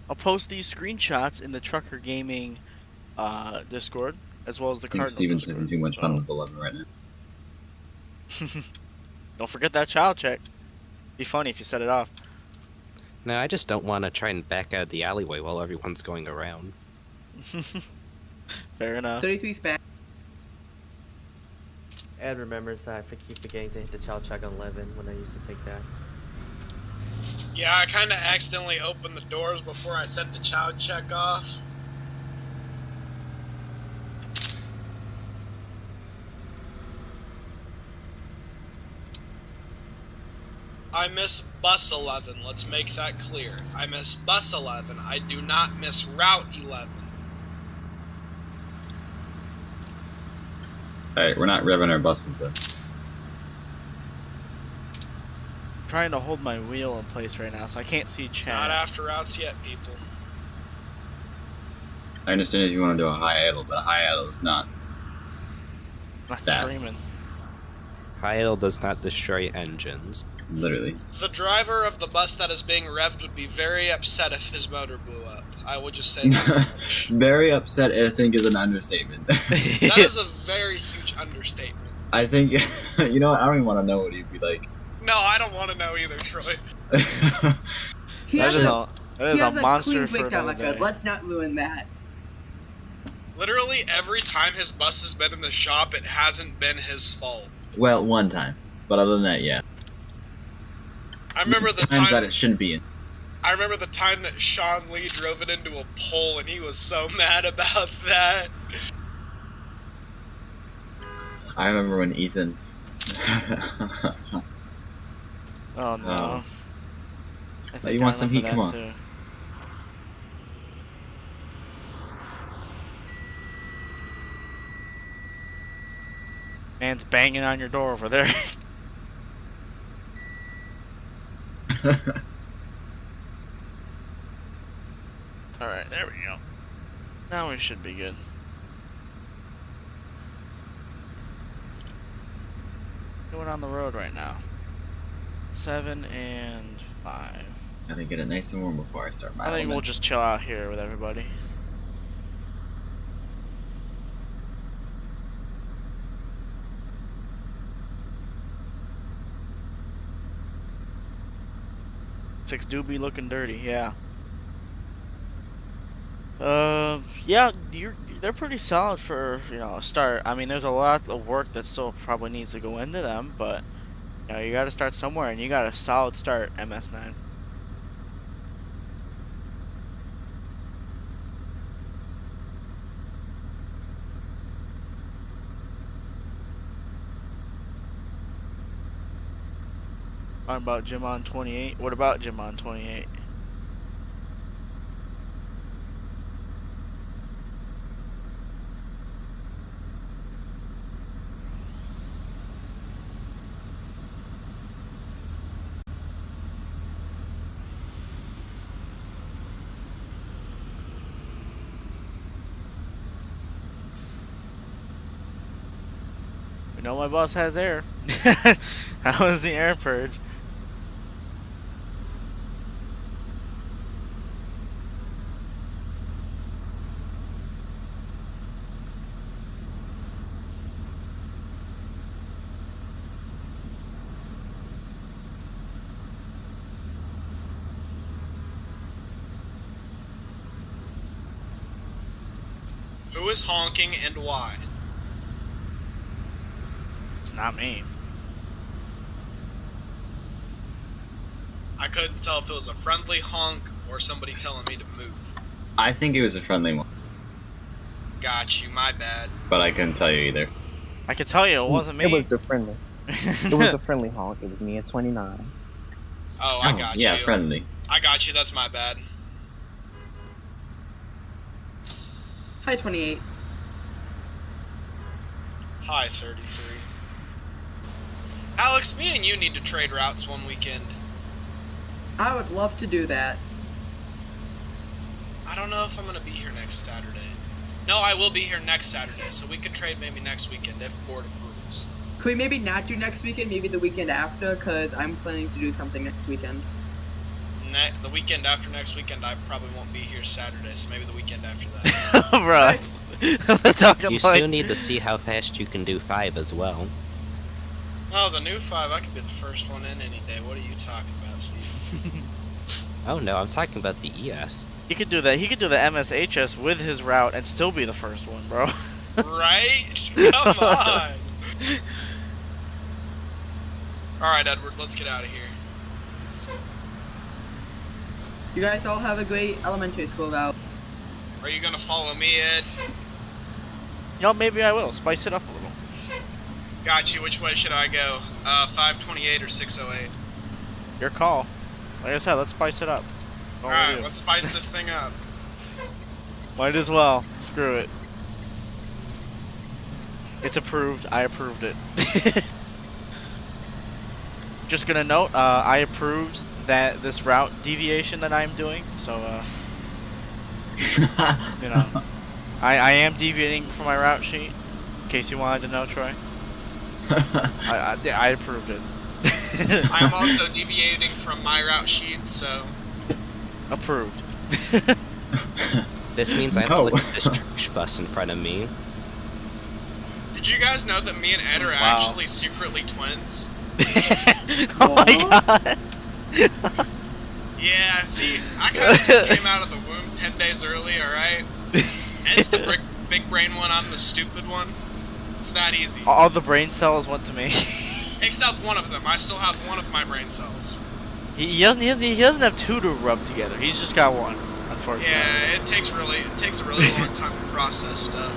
I'll post these screenshots in the Trucker Gaming Discord, as well as the I think Cardinal Steven's Discord. having too much fun with 11 right now. Don't forget that child check. Be funny if you set it off. No, I just don't want to try and back out the alleyway while everyone's going around. Fair enough. 33's back. Ed remembers that I keep forgetting to hit the child check on 11 when I used to take that. Yeah, I kind of accidentally opened the doors before I set the child check off. I miss bus 11, let's make that clear. I miss bus 11, I do not miss route 11. Alright, we're not revving our buses though. I'm trying to hold my wheel in place right now, so I can't see It's chat. not after routes yet, people. I understand if you want to do a high idle, but a high idle is not. Not that. screaming. High idle does not destroy engines. Literally. The driver of the bus that is being revved would be very upset if his motor blew up. I would just say that much. Very upset, I think, is an understatement. That is a very huge understatement. I think, you know what, I don't even want to know what he'd be like. No, I don't want to know either, Troy. He That has is a, a, that is he a has monster clean for breakdown another record. day. Let's not ruin that. Literally every time his bus has been in the shop, it hasn't been his fault. Well, one time. But other than that, yeah. I remember the Times that time. it shouldn't be in. I remember the time that Sean Lee drove it into a pole, and he was so mad about that. I remember when Ethan... Oh no. Oh. I You I want some heat? remember Come that on. too. Man's banging on your door over there. Alright, there we go. Now we should be good. Going on the road right now. 7 and 5. I think get it nice and warm before I start my I think we'll element. just chill out here with everybody. Six do be looking dirty, yeah. Yeah, they're pretty solid for, you know, a start. I mean, there's a lot of work that still probably needs to go into them, but you know, you got to start somewhere, and you got a solid start, MS9. Talking about Jim on 28. What about Jim on 28? You know my boss has air. That was the air purge. Who is honking and why? It's not me. I couldn't tell if it was a friendly honk or somebody telling me to move. I think it was a friendly one, Got you, my bad. but I couldn't tell you either. I can tell you it wasn't me. It was the friendly. It was a friendly honk. It was me at 29. Oh, I got you. Yeah, friendly. I got you, that's my bad. Hi, 28. Hi, 33. Alex, me and you need to trade routes one weekend. I would love to do that. I don't know if I'm going to be here next Saturday. No, I will be here next Saturday, so we could trade maybe next weekend if board approves. Could we maybe not do next weekend, maybe the weekend after? Because I'm planning to do something next weekend. The weekend after next weekend, I probably won't be here Saturday, so maybe the weekend after that. Bro, you still need to see how fast you can do 5 as well. Oh, the new 5, I could be the first one in any day. What are you talking about, Steve? Oh no, I'm talking about the ES. He could do that. He could do the MSHS with his route and still be the first one, bro. Right? Come on! Alright, Edward, let's get out of here. You guys all have a great elementary school route. Are you gonna follow me, Ed? You know, maybe I will. Spice it up a little. Got you. Which way should I go? 528 or 608? Your call. Like I said, let's spice it up. Alright, let's spice this thing up. Might as well. Screw it. It's approved. I approved it. Just gonna note, I approved that this route deviation that I'm doing, so you know, I am deviating from my route sheet, in case you wanted to know, Troy. I approved it. I am also deviating from my route sheet, so approved. This means I don't look at this trash bus in front of me. Did you guys know that me and Ed are actually secretly twins? Oh my god. Yeah, see, I kind of just came out of the womb 10 days early, alright? Ed's the big brain one, I'm the stupid one. It's that easy. All the brain cells went to me. Except one of them. I still have one of my brain cells. He doesn't have two to rub together. He's just got one, unfortunately. Yeah, it takes a really long time to process stuff.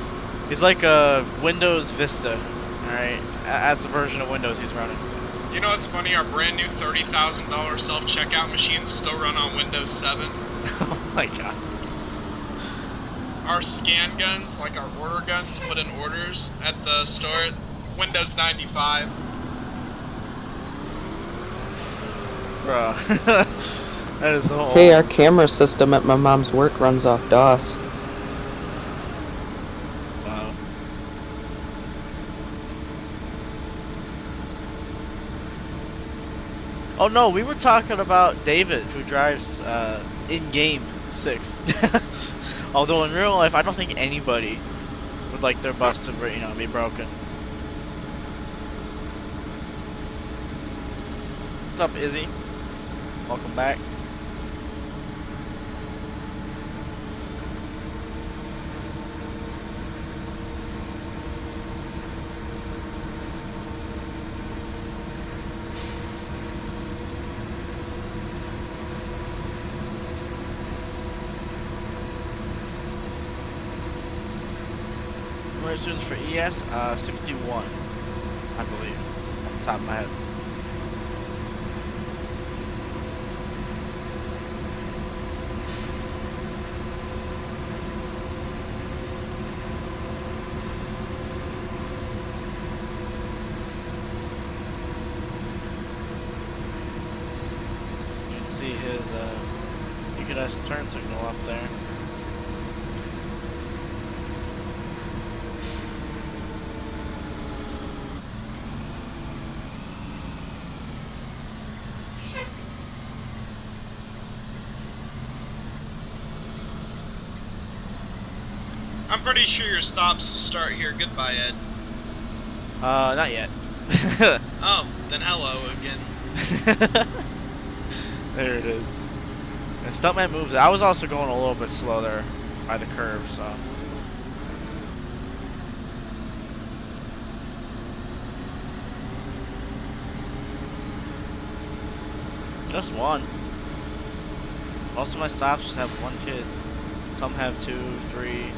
He's like a Windows Vista, alright? That's the version of Windows he's running. You know what's funny? Our brand new $30,000 self-checkout machines still run on Windows 7. Oh my god. Our scan guns, like our order guns to put in orders at the store, Windows 95. Bro. That is so old. Hey, our camera system at my mom's work runs off DOS. Wow. Oh no, we were talking about David, who drives in-game 6. Although in real life, I don't think anybody would like their bus to, you know, be broken. What's up, Izzy? Welcome back. of students for ES? 61, I believe, off the top of my head. You can see his equidistant turn signal up there. I'm pretty sure your stops start here. Goodbye, Ed. Not yet. Oh, then hello again. There it is. And Stuntman moves. I was also going a little bit slow there by the curve, so. Just one. Most of my stops just have one kid. Some have 2, 3.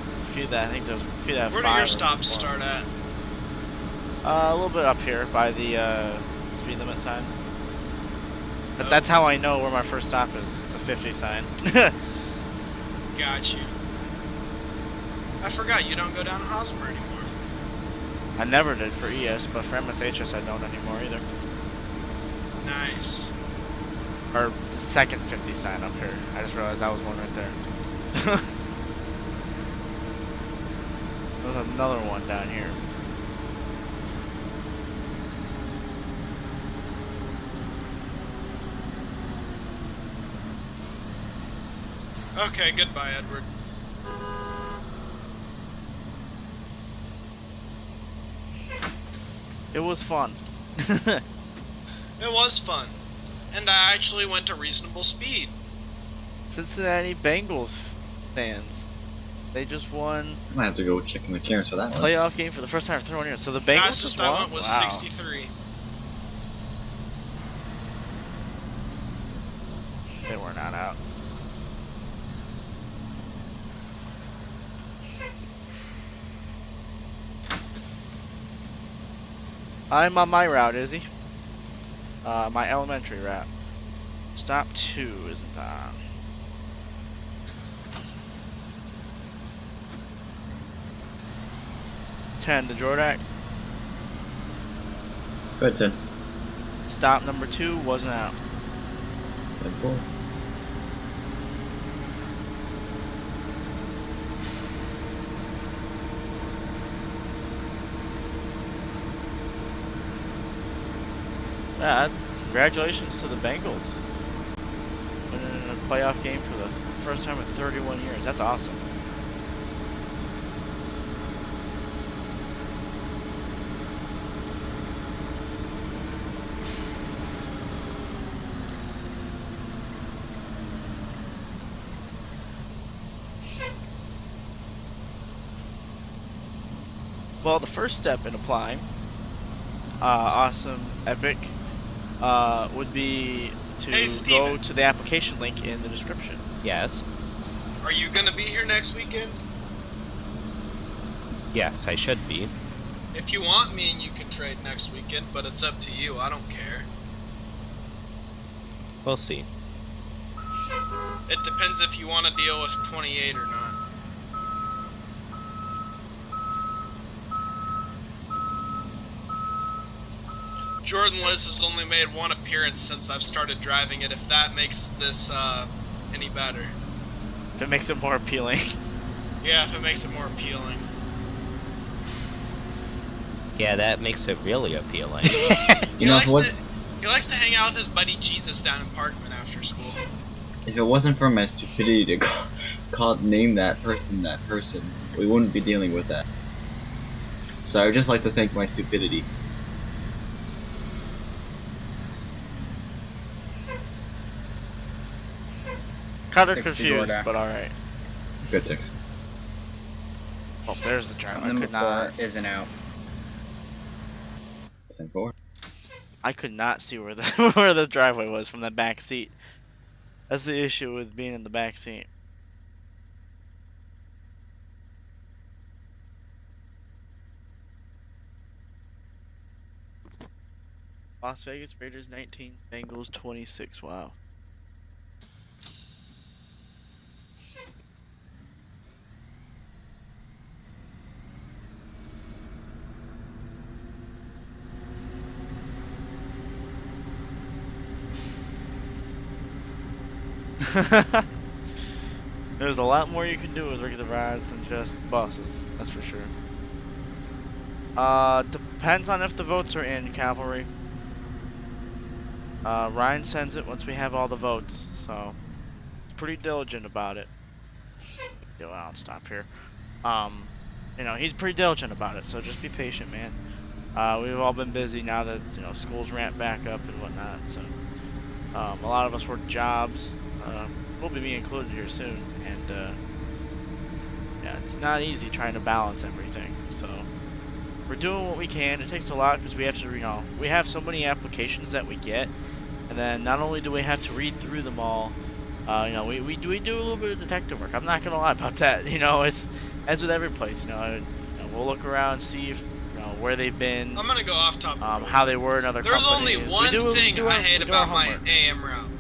There's a few that I think there's a few that have 5. Where do your stops start at? A little bit up here by the speed limit sign. But that's how I know where my first stop is. It's the 50 sign. Got you. I forgot you don't go down to Hosmer anymore. I never did for ES, but for MSHS I don't anymore either. Nice. Or the second 50 sign up here. I just realized that was one right there. There's another one down here. Okay, goodbye, Edward. It was fun. It was fun. And I actually went to reasonable speed. Cincinnati Bengals fans. They just won. I might have to go check in the cameras for that one. Playoff game for the first time in 31 years. So the Bengals Fastest just I won? went was Wow. 63. They were not out. I'm on my route, Izzy. My elementary route. Stop 2 isn't on. Ten to Jordak. Good, 10. Stop number 2 wasn't out. 10-4. Yeah, that's congratulations to the Bengals. Winning in a playoff game for the first time in 31 years. That's awesome. Well, the first step in applying, awesome, epic, would be to Hey, go Steven. to the application link in the description. Yes. Are you gonna be here next weekend? Yes, I should be. If you want, me and you can trade next weekend, but it's up to you. I don't care. We'll see. It depends if you want to deal with 28 or not. Jordan Liz has only made one appearance since I've started driving it, if that makes this any better. If it makes it more appealing. Yeah, if it makes it more appealing. Yeah, that makes it really appealing. He likes to hang out with his buddy Jesus down in Parkman after school. If it wasn't for my stupidity to name that person, we wouldn't be dealing with that. So I would just like to thank my stupidity. Kind of 60 confused, Jordak. but alright. Good 6. Oh, there's the drive. I Number could not. 4 isn't out. 10-4. I could not see where the where the driveway was from the back seat. That's the issue with being in the back seat. Las Vegas Raiders 19, Bengals 26. Wow. There's a lot more you can do with regular rides than just buses, that's for sure. Depends on if the votes are in, Cavalry. Ryan sends it once we have all the votes, so he's pretty diligent about it. Go out, stop here. You know, he's pretty diligent about it, so just be patient, man. We've all been busy now that, you know, school's ramped back up and whatnot, so a lot of us work jobs. Will be me included here soon, and yeah, it's not easy trying to balance everything, so we're doing what we can. It takes a lot because we have to, you know, we have so many applications that we get, and then not only do we have to read through them all, you know, we do a little bit of detective work. I'm not gonna lie about that. You know, it's as with every place. You know, we'll look around, see if, you know, where they've been. I'm gonna go off topic. How they were in other There's companies. only one thing I hate about my AM route.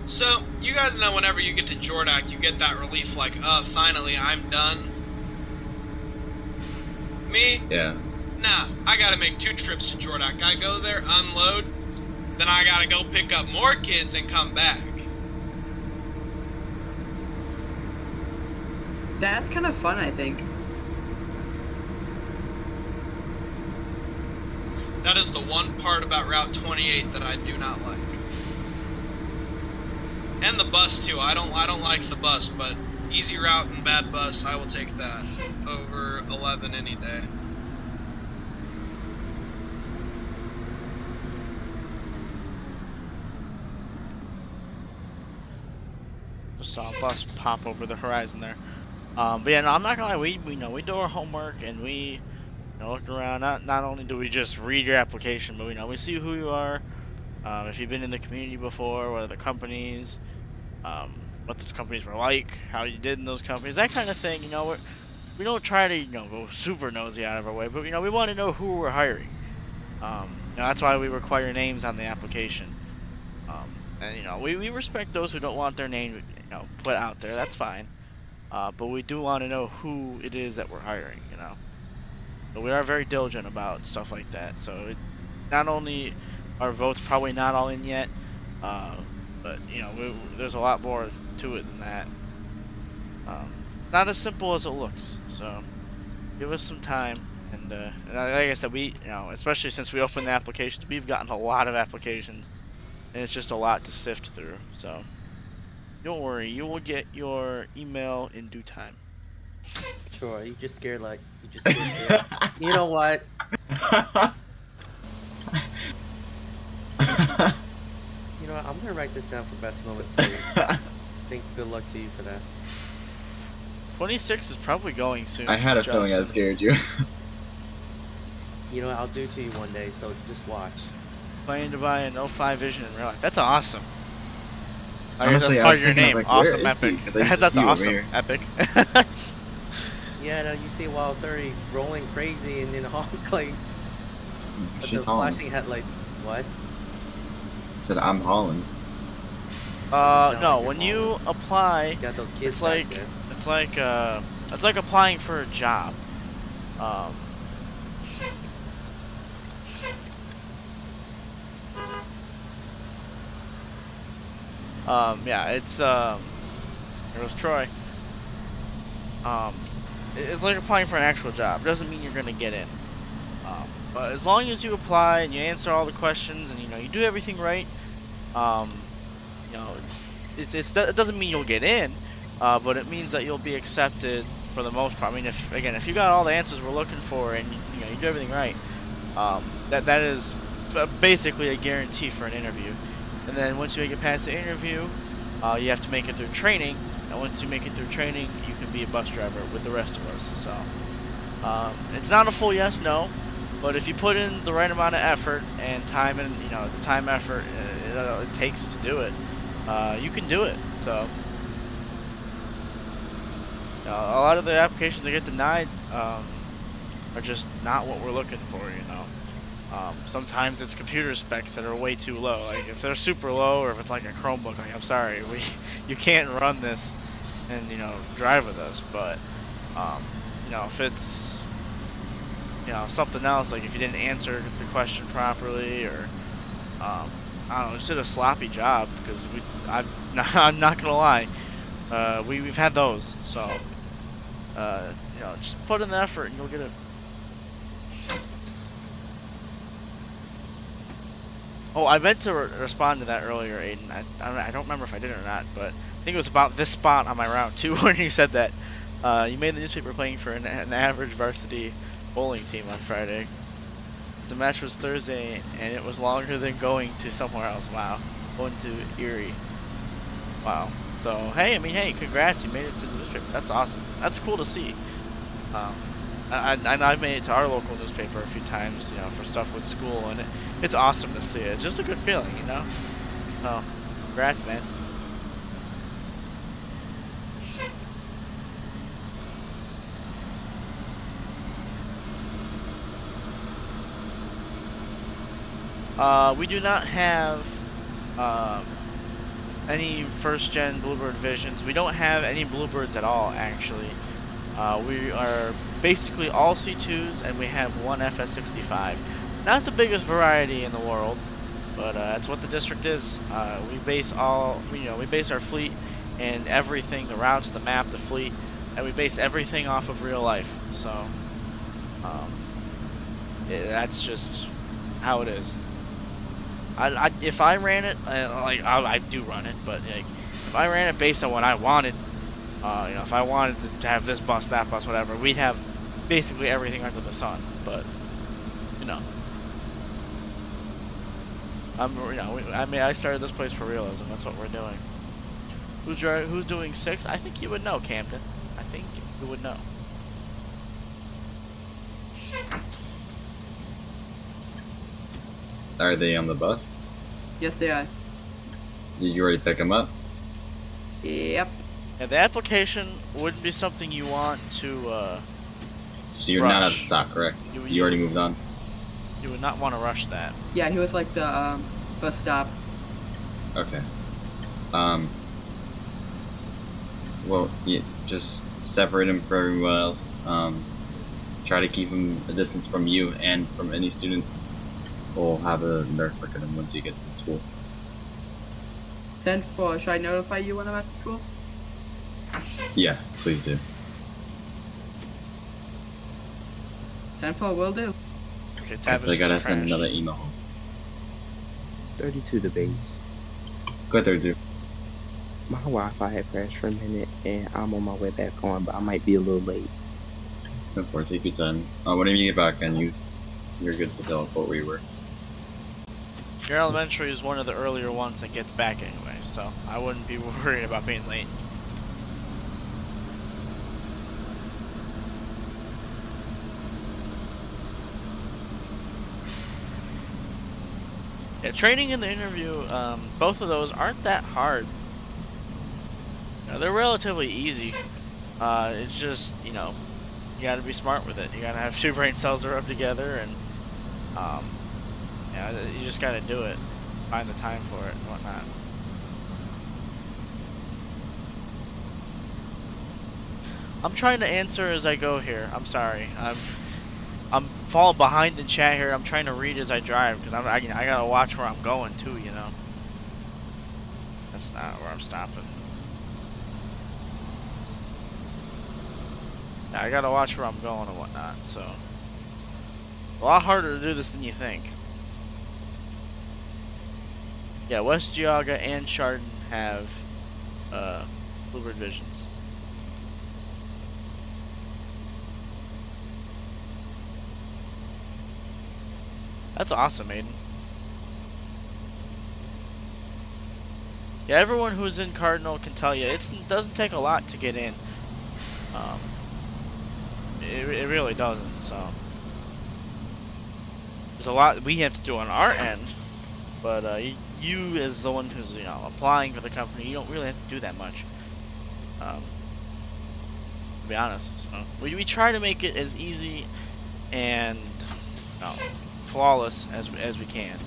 So, you guys know whenever you get to Jordak, you get that relief like, finally, I'm done. Me? Yeah. Nah, I gotta make 2 trips to Jordak. I go there, unload, then I gotta go pick up more kids and come back. That's kind of fun, I think. That is the one part about Route 28 that I do not like. And the bus too. I don't like the bus, but easy route and bad bus, I will take that over 11 any day. Just saw a bus pop over the horizon there. But yeah, no, I'm not gonna lie. We do our homework and we, you know, look around. Not only do we just read your application, but we see who you are. If you've been in the community before, what are the companies, what the companies were like, how you did in those companies, that kind of thing. You know, we don't try to, you know, go super nosy out of our way, but you know, we want to know who we're hiring. You know, that's why we require names on the application. And you know, we respect those who don't want their name, you know, put out there. That's fine. But we do want to know who it is that we're hiring. You know, but we are very diligent about stuff like that. So not only our votes probably not all in yet, but you know, there's a lot more to it than that. Not as simple as it looks. So give us some time. And like I said, you know, especially since we opened the applications, we've gotten a lot of applications, and it's just a lot to sift through. So don't worry, you will get your email in due time. Sure, you just scared like you know what? You know what? I'm gonna write this down for best moments. So I think good luck to you for that. 26 is probably going soon. I had a feeling I scared you. You know what? I'll do it to you one day. So just watch. Planning to buy an 05 Vision in real life. That's awesome. I guess Honestly, that's I part was of your thinking, I was name. like, where Awesome is he? Epic. 'Cause I used to That's see you over awesome here. Epic. Yeah, no, you see Wild 30 rolling crazy and then honk like with She's the Holland. flashing headlight. What? Said I'm Holland. No. When you apply, You got those kids it's back like there. it's like applying for a job. Yeah, it's here goes Troy. It's like applying for an actual job. It doesn't mean you're gonna get in. But as long as you apply and you answer all the questions and you know you do everything right, you know, it doesn't mean you'll get in, but it means that you'll be accepted for the most part. I mean, if you got all the answers we're looking for and you know you do everything right, that is basically a guarantee for an interview. And then once you make it past the interview, you have to make it through training. And once you make it through training, you can be a bus driver with the rest of us. So it's not a full yes, no, but if you put in the right amount of effort and time, and you know the time effort it takes to do it, you can do it. So a lot of the applications that get denied are just not what we're looking for, you know. Sometimes it's computer specs that are way too low. Like if they're super low, or if it's like a Chromebook, like I'm sorry, you can't run this and drive with us. But if it's something else, like if you didn't answer the question properly, or I don't know, just did a sloppy job, because I'm not gonna lie, we've had those. So just put in the effort and you'll get it. Oh, I meant to respond to that earlier, Aiden. I don't remember if I did or not, but I think it was about this spot on my route too when you said that. You made the newspaper playing for an average varsity bowling team on Friday. The match was Thursday, and it was longer than going to somewhere else. Wow. Going to Erie. Wow. So, hey, congrats. You made it to the newspaper. That's awesome. That's cool to see. I've made it to our local newspaper a few times, for stuff with school, and it's awesome to see it. It's just a good feeling, So, congrats, man. We do not have any first-gen Bluebird Visions. We don't have any Bluebirds at all, actually. We are basically all C2s, and we have one FS65. Not the biggest variety in the world, but that's what the district is. We base our fleet and everything, the routes, the map, the fleet, and we base everything off of real life. So that's just how it is. If I ran it, I do run it, but if I ran it based on what I wanted, if I wanted to have this bus, that bus, whatever, we'd have basically everything under the sun. But I started this place for realism. That's what we're doing. Who's doing 6? I think you would know, Camden. I think you would know. Are they on the bus? Yes, they are. Did you already pick them up? Yep. Yeah, the application wouldn't be something you want to So you're rush. not at the stop, correct? You already moved on? You would not want to rush that. Yeah, he was like the first stop. Okay. Well, yeah, just separate him from everyone else. Try to keep him a distance from you and from any students. We'll have a nurse look at him once you get to the school. 10-4, should I notify you when I'm at the school? Yeah, please do. 10-4 will do. Okay, So I gotta send another email home. 32 to base. Go 32. My Wi-Fi had crashed for a minute, and I'm on my way back on, but I might be a little late. 10-4, take your time. Whenever you get back on, you're good to teleport where you were. Your elementary is one of the earlier ones that gets back anyway, so I wouldn't be worried about being late. Yeah, training and the interview, both of those aren't that hard. They're relatively easy. It's just, you gotta be smart with it. You gotta have 2 brain cells that rub together, and you just gotta do it. Find the time for it and whatnot. I'm trying to answer as I go here. I'm sorry. I'm falling behind in chat here. I'm trying to read as I drive, because I gotta watch where I'm going too. That's not where I'm stopping. Yeah, I gotta watch where I'm going and whatnot. So a lot harder to do this than you think. Yeah, West Geauga and Chardon have Bluebird Visions. That's awesome, Aiden. Yeah, everyone who's in Cardinal can tell you it doesn't take a lot to get in. It really doesn't. So there's a lot we have to do on our end, but you as the one who's applying for the company, you don't really have to do that much. To be honest, so we try to make it as easy and flawless as we can.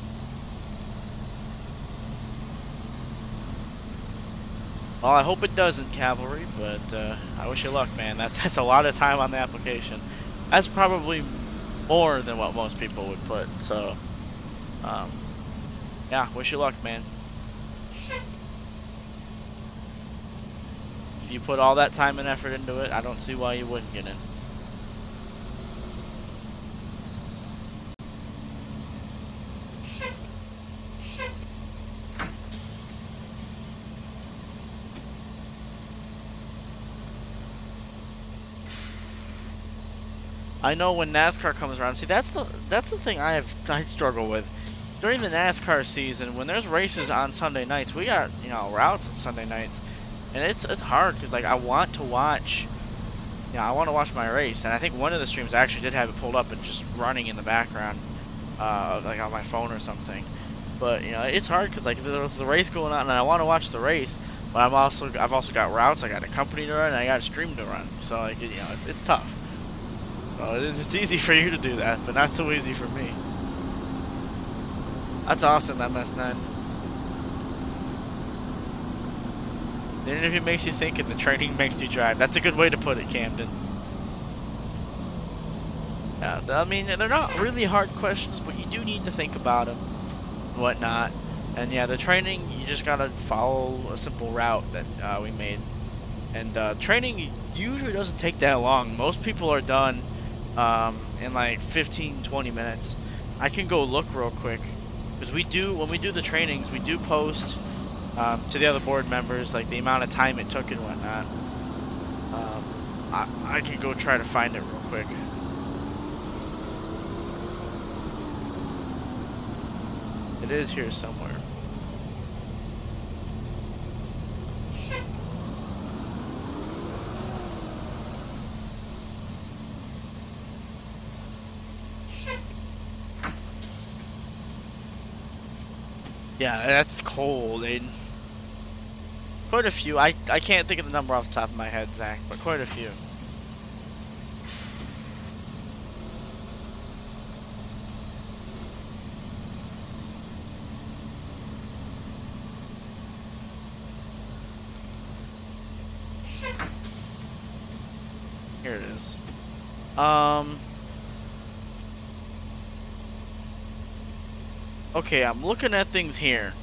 Well, I hope it doesn't, Cavalry, but I wish you luck, man. That's a lot of time on the application. That's probably more than what most people would put. So, yeah, wish you luck, man. If you put all that time and effort into it, I don't see why you wouldn't get in. I know when NASCAR comes around. See, that's the thing I struggle with. During the NASCAR season, when there's races on Sunday nights, we got, you know, routes on Sunday nights, and it's hard because like I want to watch my race, and I think one of the streams I actually did have it pulled up and just running in the background, like on my phone or something. But you know, it's hard because like there's the race going on, and I want to watch the race, but I've also got routes, I got a company to run, and I got a stream to run. So like you know, it's tough. So it's easy for you to do that, but not so easy for me. That's awesome, MS9. The interview makes you think, and the training makes you drive. That's a good way to put it, Camden. Yeah, I mean, they're not really hard questions, but you do need to think about them and whatnot. And yeah, the training, you just gotta follow a simple route that we made. And training usually doesn't take that long. Most people are done in like 15-20 minutes. I can go look real quick because when we do the trainings, we do post to the other board members like the amount of time it took and whatnot. I can go try to find it real quick. It is here somewhere. Yeah, that's cold, Aiden. Quite a few. I can't think of the number off the top of my head, Zach, but quite a few. Here it is. Okay, I'm looking at things here.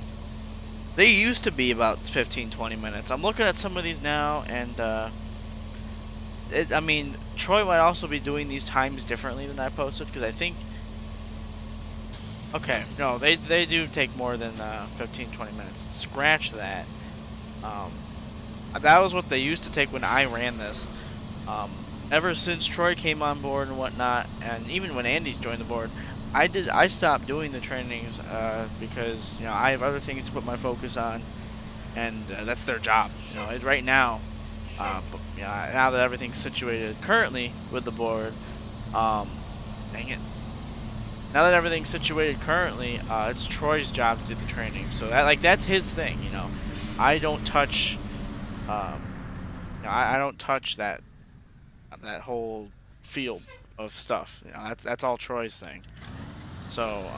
They used to be about 15-20 minutes. I'm looking at some of these now, and I mean, Troy might also be doing these times differently than I posted, because I think... Okay, no, they do take more than 15-20 minutes. Scratch that. That was what they used to take when I ran this. Ever since Troy came on board and whatnot, and even when Andy's joined the board, I stopped doing the trainings because, you know, I have other things to put my focus on, and that's their job. You know, right now, but, you know, now that everything's situated currently with the board, dang it. Now that everything's situated currently, it's Troy's job to do the training. So that's his thing. You know, I don't touch. I don't touch that whole field of stuff. You know, that's all Troy's thing. So,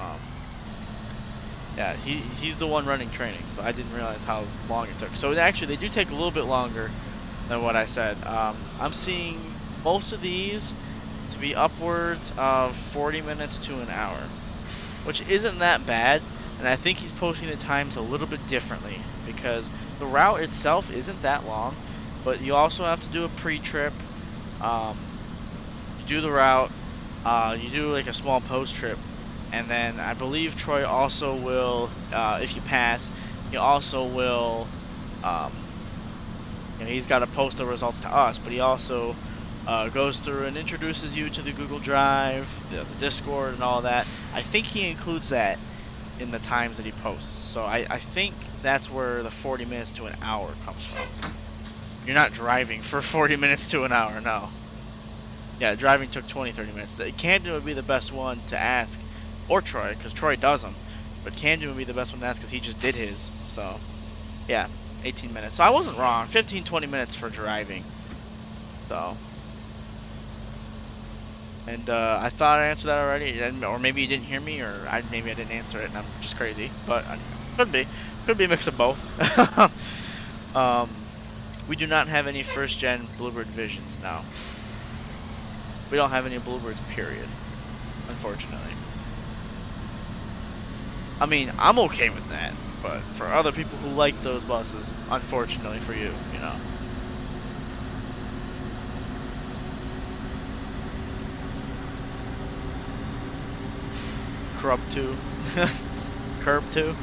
yeah, he's the one running training, so I didn't realize how long it took. So actually, they do take a little bit longer than what I said. I'm seeing most of these to be upwards of 40 minutes to an hour, which isn't that bad, and I think he's posting the times a little bit differently because the route itself isn't that long, but you also have to do a pre-trip. You do the route, you do like a small post-trip, and then I believe Troy also will, if you pass, he also will, you know, he's got to post the results to us, but he also goes through and introduces you to the Google Drive, the Discord, and all that. I think he includes that in the times that he posts. So I think that's where the 40 minutes to an hour comes from. You're not driving for 40 minutes to an hour, no. Yeah, driving took 20-30 minutes. Camden would be the best one to ask, or Troy, because Troy does them. But Camden would be the best one to ask because he just did his. So, yeah, 18 minutes. So I wasn't wrong. 15-20 minutes for driving. So, And I thought I answered that already, or maybe you didn't hear me, or maybe I didn't answer it, and I'm just crazy. But could be a mix of both. We do not have any first-gen Bluebird Visions now. We don't have any Bluebirds, period. Unfortunately. I mean, I'm okay with that, but for other people who like those buses, unfortunately for you, you know. Curb 2. Curb 2.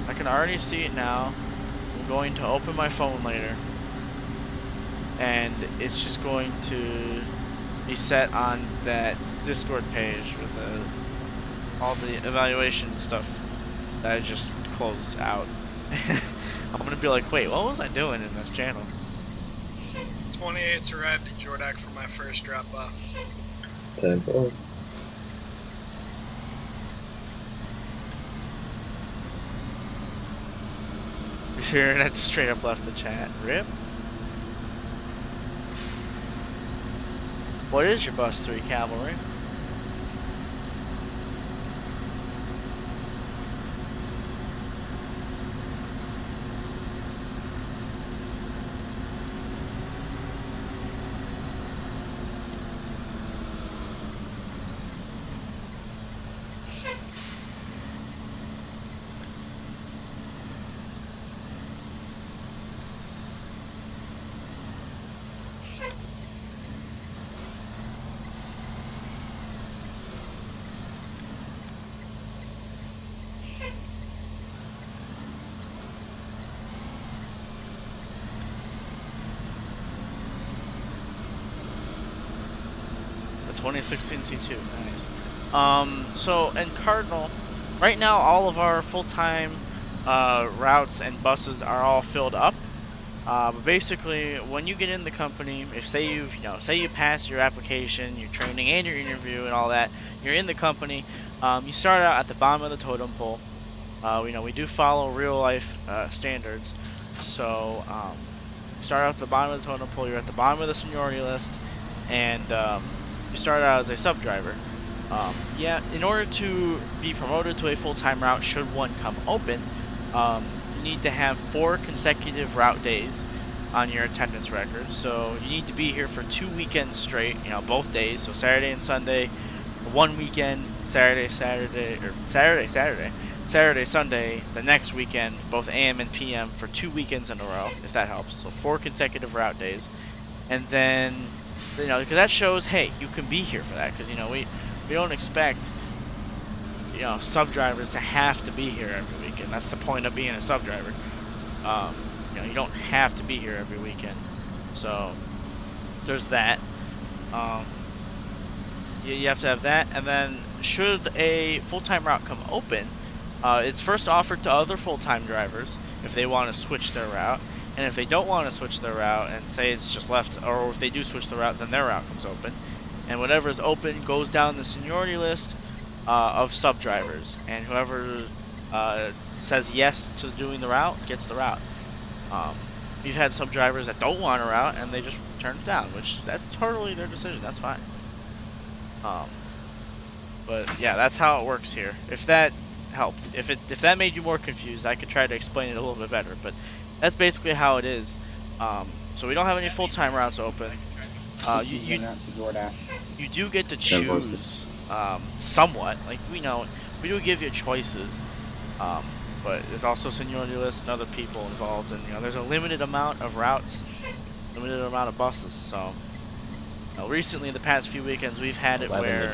I can already see it now. I'm going to open my phone later. And it's just going to be set on that Discord page with all the evaluation stuff that I just closed out. I'm going to be like, wait, what was I doing in this channel? 28's a ride to Jordak for my first drop off. 10-4. Sure, and I just straight up left the chat. Rip. What is your bus 3 cavalry? The 2016 C2, nice. So in Cardinal, right now all of our full-time routes and buses are all filled up. But basically, when you get in the company, if say you pass your application, your training, and your interview, and all that, you're in the company. You start out at the bottom of the totem pole. We do follow real-life standards, so you start out at the bottom of the totem pole. You're at the bottom of the seniority list, and you start out as a sub driver. In order to be promoted to a full-time route, should one come open, you need to have 4 consecutive route days on your attendance record. So you need to be here for 2 weekends straight, both days, so Saturday and Sunday, one weekend, Saturday, Sunday, the next weekend, both AM and PM for 2 weekends in a row, if that helps. So 4 consecutive route days. And then, because that shows, hey, you can be here for that, because, we don't expect sub drivers to have to be here every weekend. That's the point of being a sub driver. You don't have to be here every weekend. So there's that. You have to have that, and then should a full-time route come open, it's first offered to other full-time drivers if they want to switch their route, and if they don't want to switch their route and say it's just left, or if they do switch the route, then their route comes open, and whatever is open goes down the seniority list of sub drivers, and whoever says yes to doing the route gets the route. We've had sub drivers that don't want a route and they just turn it down, which that's totally their decision. That's fine. But yeah, that's how it works here. If that helped, if that made you more confused, I could try to explain it a little bit better. But that's basically how it is. So we don't have any full-time routes open. You do get to choose somewhat. Like we do give you choices. But there's also seniority lists and other people involved, and there's a limited amount of routes, limited amount of buses. So recently, in the past few weekends, we've had it where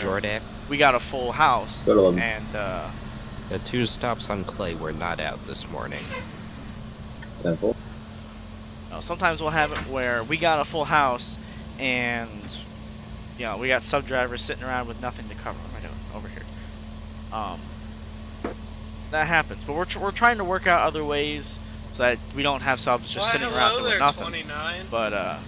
we got a full house, and the 2 stops on Clay were not out this morning. Temple. Sometimes we'll have it where we got a full house, and we got sub drivers sitting around with nothing to cover. What am I doing over here? That happens, but we're trying to work out other ways so that we don't have subs just sitting around doing nothing. 29. But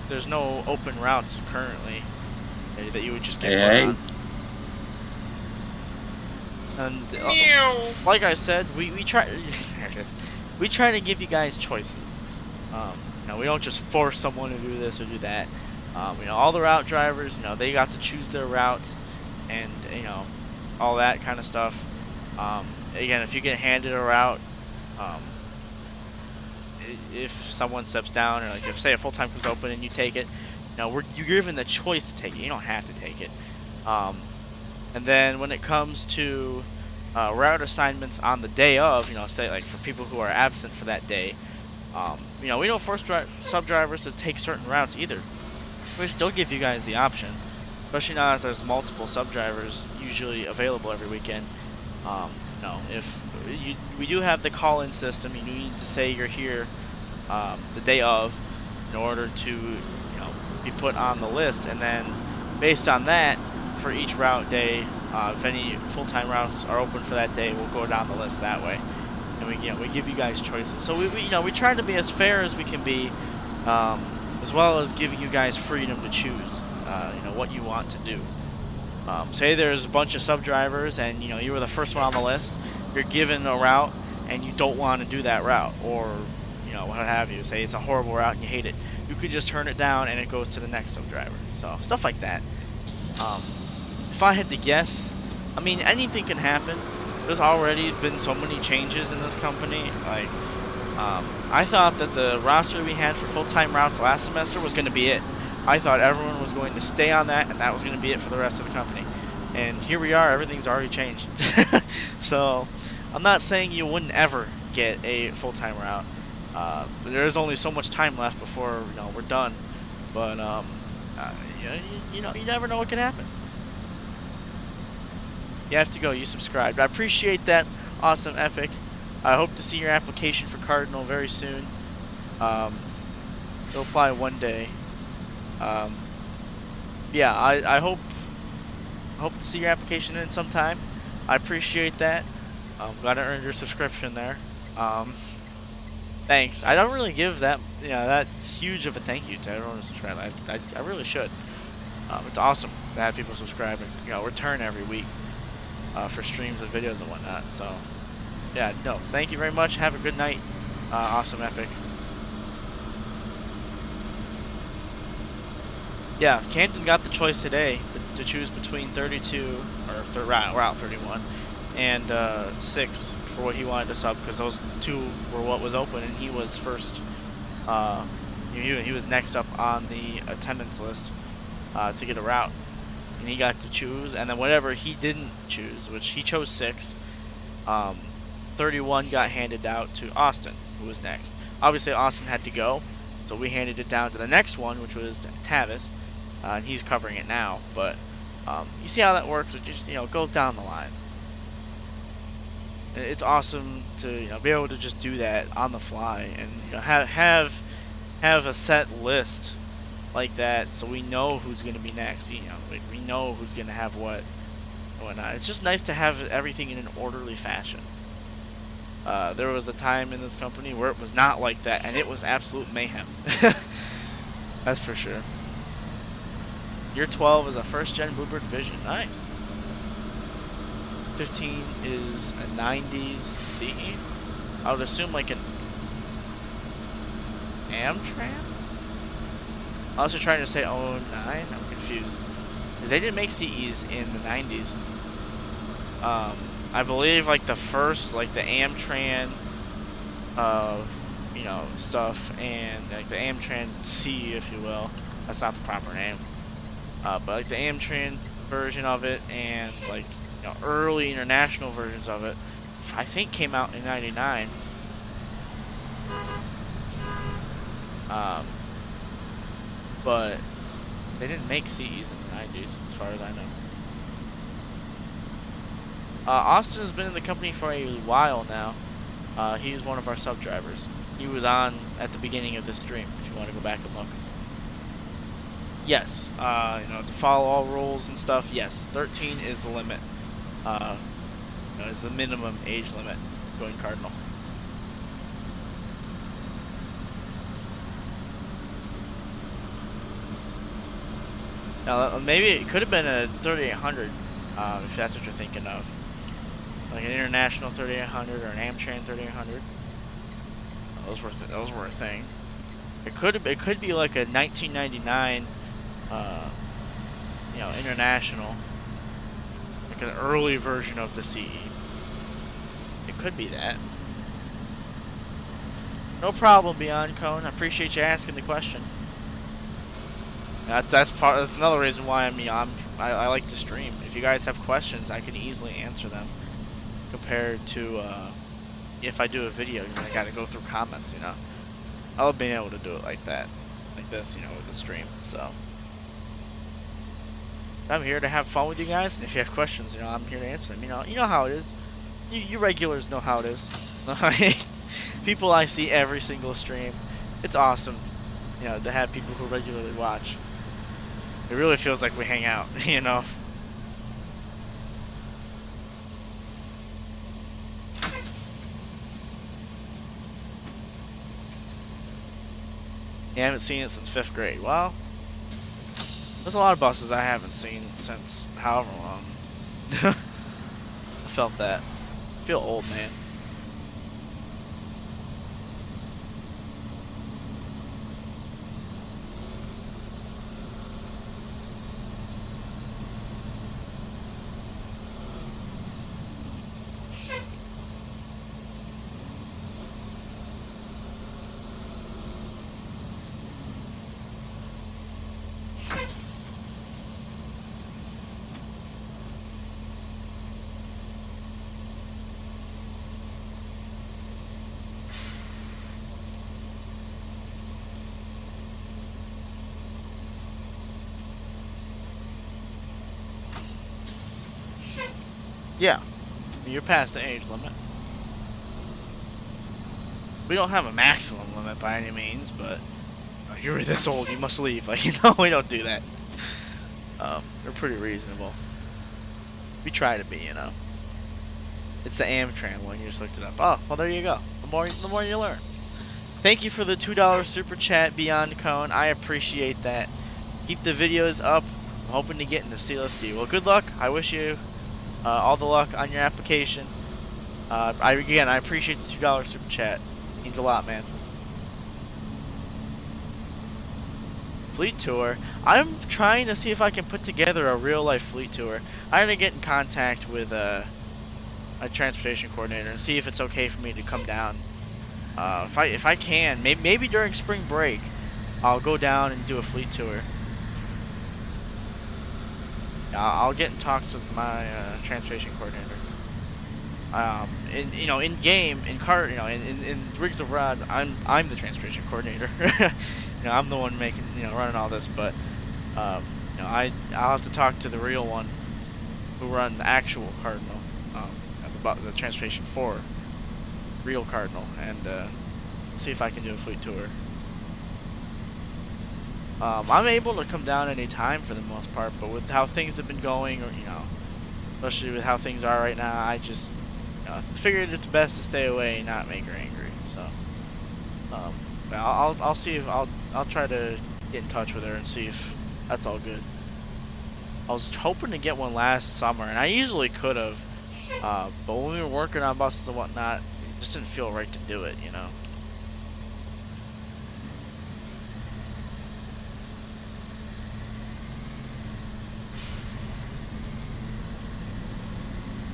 there's no open routes currently that you would just get on. And like I said, we try. There it is. we try to give you guys choices. You know, we don't just force someone to do this or do that. You know, all the route drivers, you know, they got to choose their routes, and you know, all that kind of stuff. Again, if you get handed a route, if someone steps down, or like if say a full-time crew's open and you take it, you know, you're given the choice to take it. You don't have to take it. And then when it comes to route assignments on the day of, you know, say like for people who are absent for that day, you know, we don't force sub-drivers to take certain routes either. We still give you guys the option, especially now that there's multiple sub-drivers usually available every weekend. You know, if we do have the call-in system, you need to say you're here the day of in order to, you know, be put on the list, and then based on that, for each route day, if any full-time routes are open for that day, we'll go down the list that way, and we give you guys choices. So we try to be as fair as we can be, as well as giving you guys freedom to choose, you know, what you want to do. Say there's a bunch of sub-drivers and, you know, you were the first one on the list, you're given a route and you don't want to do that route, or, you know, what have you. Say it's a horrible route and you hate it. You could just turn it down and it goes to the next sub-driver. So, stuff like that. If I had to guess, I mean, anything can happen. There's already been so many changes in this company. Like, I thought that the roster we had for full-time routes last semester was going to be it. I thought everyone was going to stay on that, and that was going to be it for the rest of the company. And here we are, everything's already changed. So, I'm not saying you wouldn't ever get a full-time route. But there's only so much time left before, you know, we're done. But, you know, you never know what can happen. You have to go, you subscribed. I appreciate that, awesome Epic. I hope to see your application for Cardinal very soon. You'll apply one day. Yeah, I hope to see your application in sometime. I appreciate that. I'm glad I earned your subscription there. Thanks. I don't really give that, you know, that huge of a thank you to everyone who subscribed. I really should. It's awesome to have people subscribe and, you know, return every week for streams and videos and whatnot. So, yeah, no, thank you very much. Have a good night. Awesome Epic. Yeah, Camden got the choice today to choose between 32 or route 31 and 6 for what he wanted to sub, because those two were what was open, and he was first. He was next up on the attendance list to get a route, and he got to choose. And then whatever he didn't choose, which he chose 6, 31 got handed out to Austin, who was next. Obviously, Austin had to go, so we handed it down to the next one, which was Tavis. And he's covering it now, but you see how that works. It just, you know, goes down the line. It's awesome to, you know, be able to just do that on the fly, and, you know, have a set list like that, so we know who's going to be next. You know, we know who's going to have what and whatnot. It's just nice to have everything in an orderly fashion. There was a time in this company where it was not like that, and it was absolute mayhem. That's for sure. Year 12 is a first-gen Bluebird Vision. Nice. 15 is a 90s CE. I would assume like an Amtrak? I was also trying to say 09. I'm confused. Because they didn't make CEs in the 90s. I believe like the first, like the Amtran, you know, stuff, and like the Amtran C, if you will. That's not the proper name. But like the Amtran version of it, and like, you know, early international versions of it, I think came out in '99. But they didn't make CEs in the 90s, as far as I know. Austin has been in the company for a while now. He is one of our sub-drivers. He was on at the beginning of this stream, if you want to go back and look. Yes, you know, to follow all rules and stuff, yes, 13 is the limit. You know, is the minimum age limit to join Cardinal. Now, maybe it could have been a 3800, if that's what you're thinking of. Like an international 3800 or an Amtran 3800. those were a thing. It could be like a 1999, you know, international, like an early version of the CE. It could be that. No problem, Beyond Cone. I appreciate you asking the question. That's another reason why I like to stream. If you guys have questions, I can easily answer them. Compared to if I do a video, you know, I gotta go through comments. You know, I love being able to do it like that, like this. You know, with the stream. So I'm here to have fun with you guys, and if you have questions, you know, I'm here to answer them. You know how it is. You regulars know how it is. People I see every single stream. It's awesome, you know, to have people who regularly watch. It really feels like we hang out, you know. You haven't seen it since 5th grade. Well, there's a lot of buses I haven't seen since however long. I felt that. I feel old, man. Yeah, you're past the age limit. We don't have a maximum limit by any means, but you're this old, you must leave. Like, you know, we don't do that. We're pretty reasonable. We try to be, you know. It's the Amtrak one. You just looked it up. Oh, well, there you go. The more you learn. Thank you for the $2 super chat, Beyond Cone. I appreciate that. Keep the videos up. I'm hoping to get into CLSD. Well, good luck. I wish you all the luck on your application. I appreciate the $2 super chat. It means a lot, man. Fleet tour. I'm trying to see if I can put together a real life fleet tour. I'm gonna get in contact with a transportation coordinator and see if it's okay for me to come down. If I can, maybe during spring break, I'll go down and do a fleet tour. I'll get in talks with my transportation coordinator. In game, in Rigs of Rods, I'm the transportation coordinator. I'm the one running all this, but I'll have to talk to the real one who runs actual Cardinal, the transportation for real Cardinal, and see if I can do a fleet tour. I'm able to come down any time for the most part, but with how things have been going, or especially with how things are right now, I just figured it's best to stay away and not make her angry. So I'll see if I'll try to get in touch with her and see if that's all good. I was hoping to get one last summer, and I easily could have, but when we were working on buses and whatnot, it just didn't feel right to do it,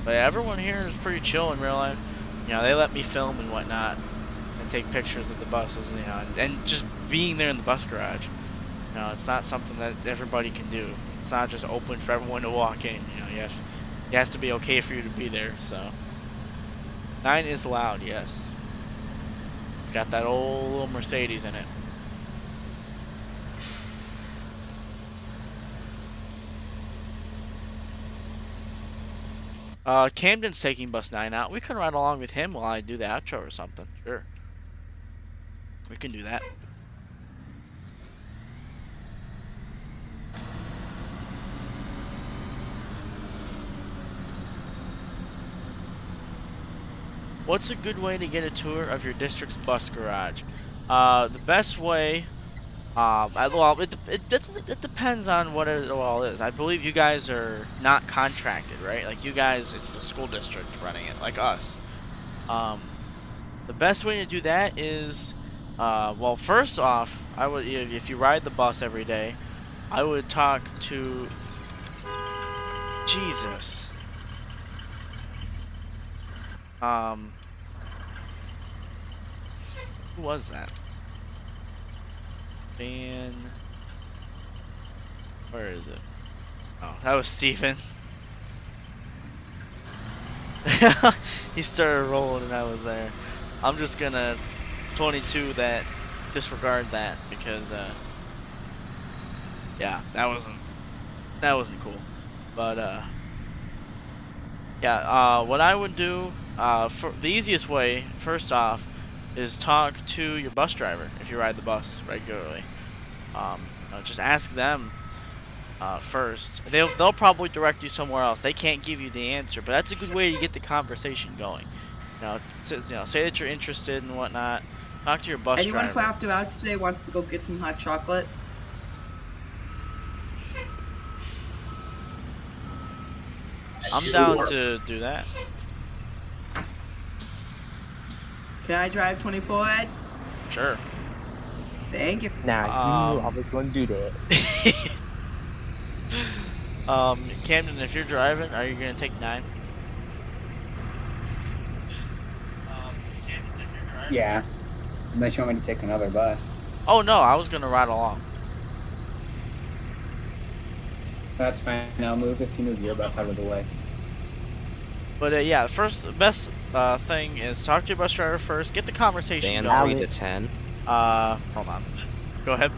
But yeah, everyone here is pretty chill in real life. They let me film and whatnot, and take pictures of the buses, and just being there in the bus garage. It's not something that everybody can do. It's not just open for everyone to walk in. It has to be okay for you to be there. So 9 is loud, yes. It's got that old little Mercedes in it. Camden's taking bus 9 out. We can ride along with him while I do the outro or something. Sure. We can do that. What's a good way to get a tour of your district's bus garage? The best way, well, it depends on what it all is. I believe you guys are not contracted, right? Like you guys, it's the school district running it, like us. The best way to do that is, well, first off, I would, if you ride the bus every day, I would talk to, Jesus. Who was that? Van. Where is it? Oh, that was Steven. He started rolling and I was there. I'm just gonna 22 that, disregard that because yeah, that wasn't cool. But yeah, what I would do, for the easiest way, first off, is talk to your bus driver if you ride the bus regularly. Just ask them first. They'll probably direct you somewhere else. They can't give you the answer, but that's a good way to get the conversation going. Say that you're interested and whatnot. Talk to your bus Anyone driver. for after hours today wants to go get some hot chocolate? I'm down to do that. Can I drive 24, Ed? Sure. Thank you. Nah, you knew I was gonna do that. Camden, if you're driving, are you gonna take 9? Camden, if you're driving. Yeah. Unless you want me to take another bus. Oh no, I was gonna ride along. That's fine. I'll move if you move your bus out of the way. But yeah, best thing is talk to your bus driver first. Get the conversation Van going. 3 to 10. Hold on. Go ahead.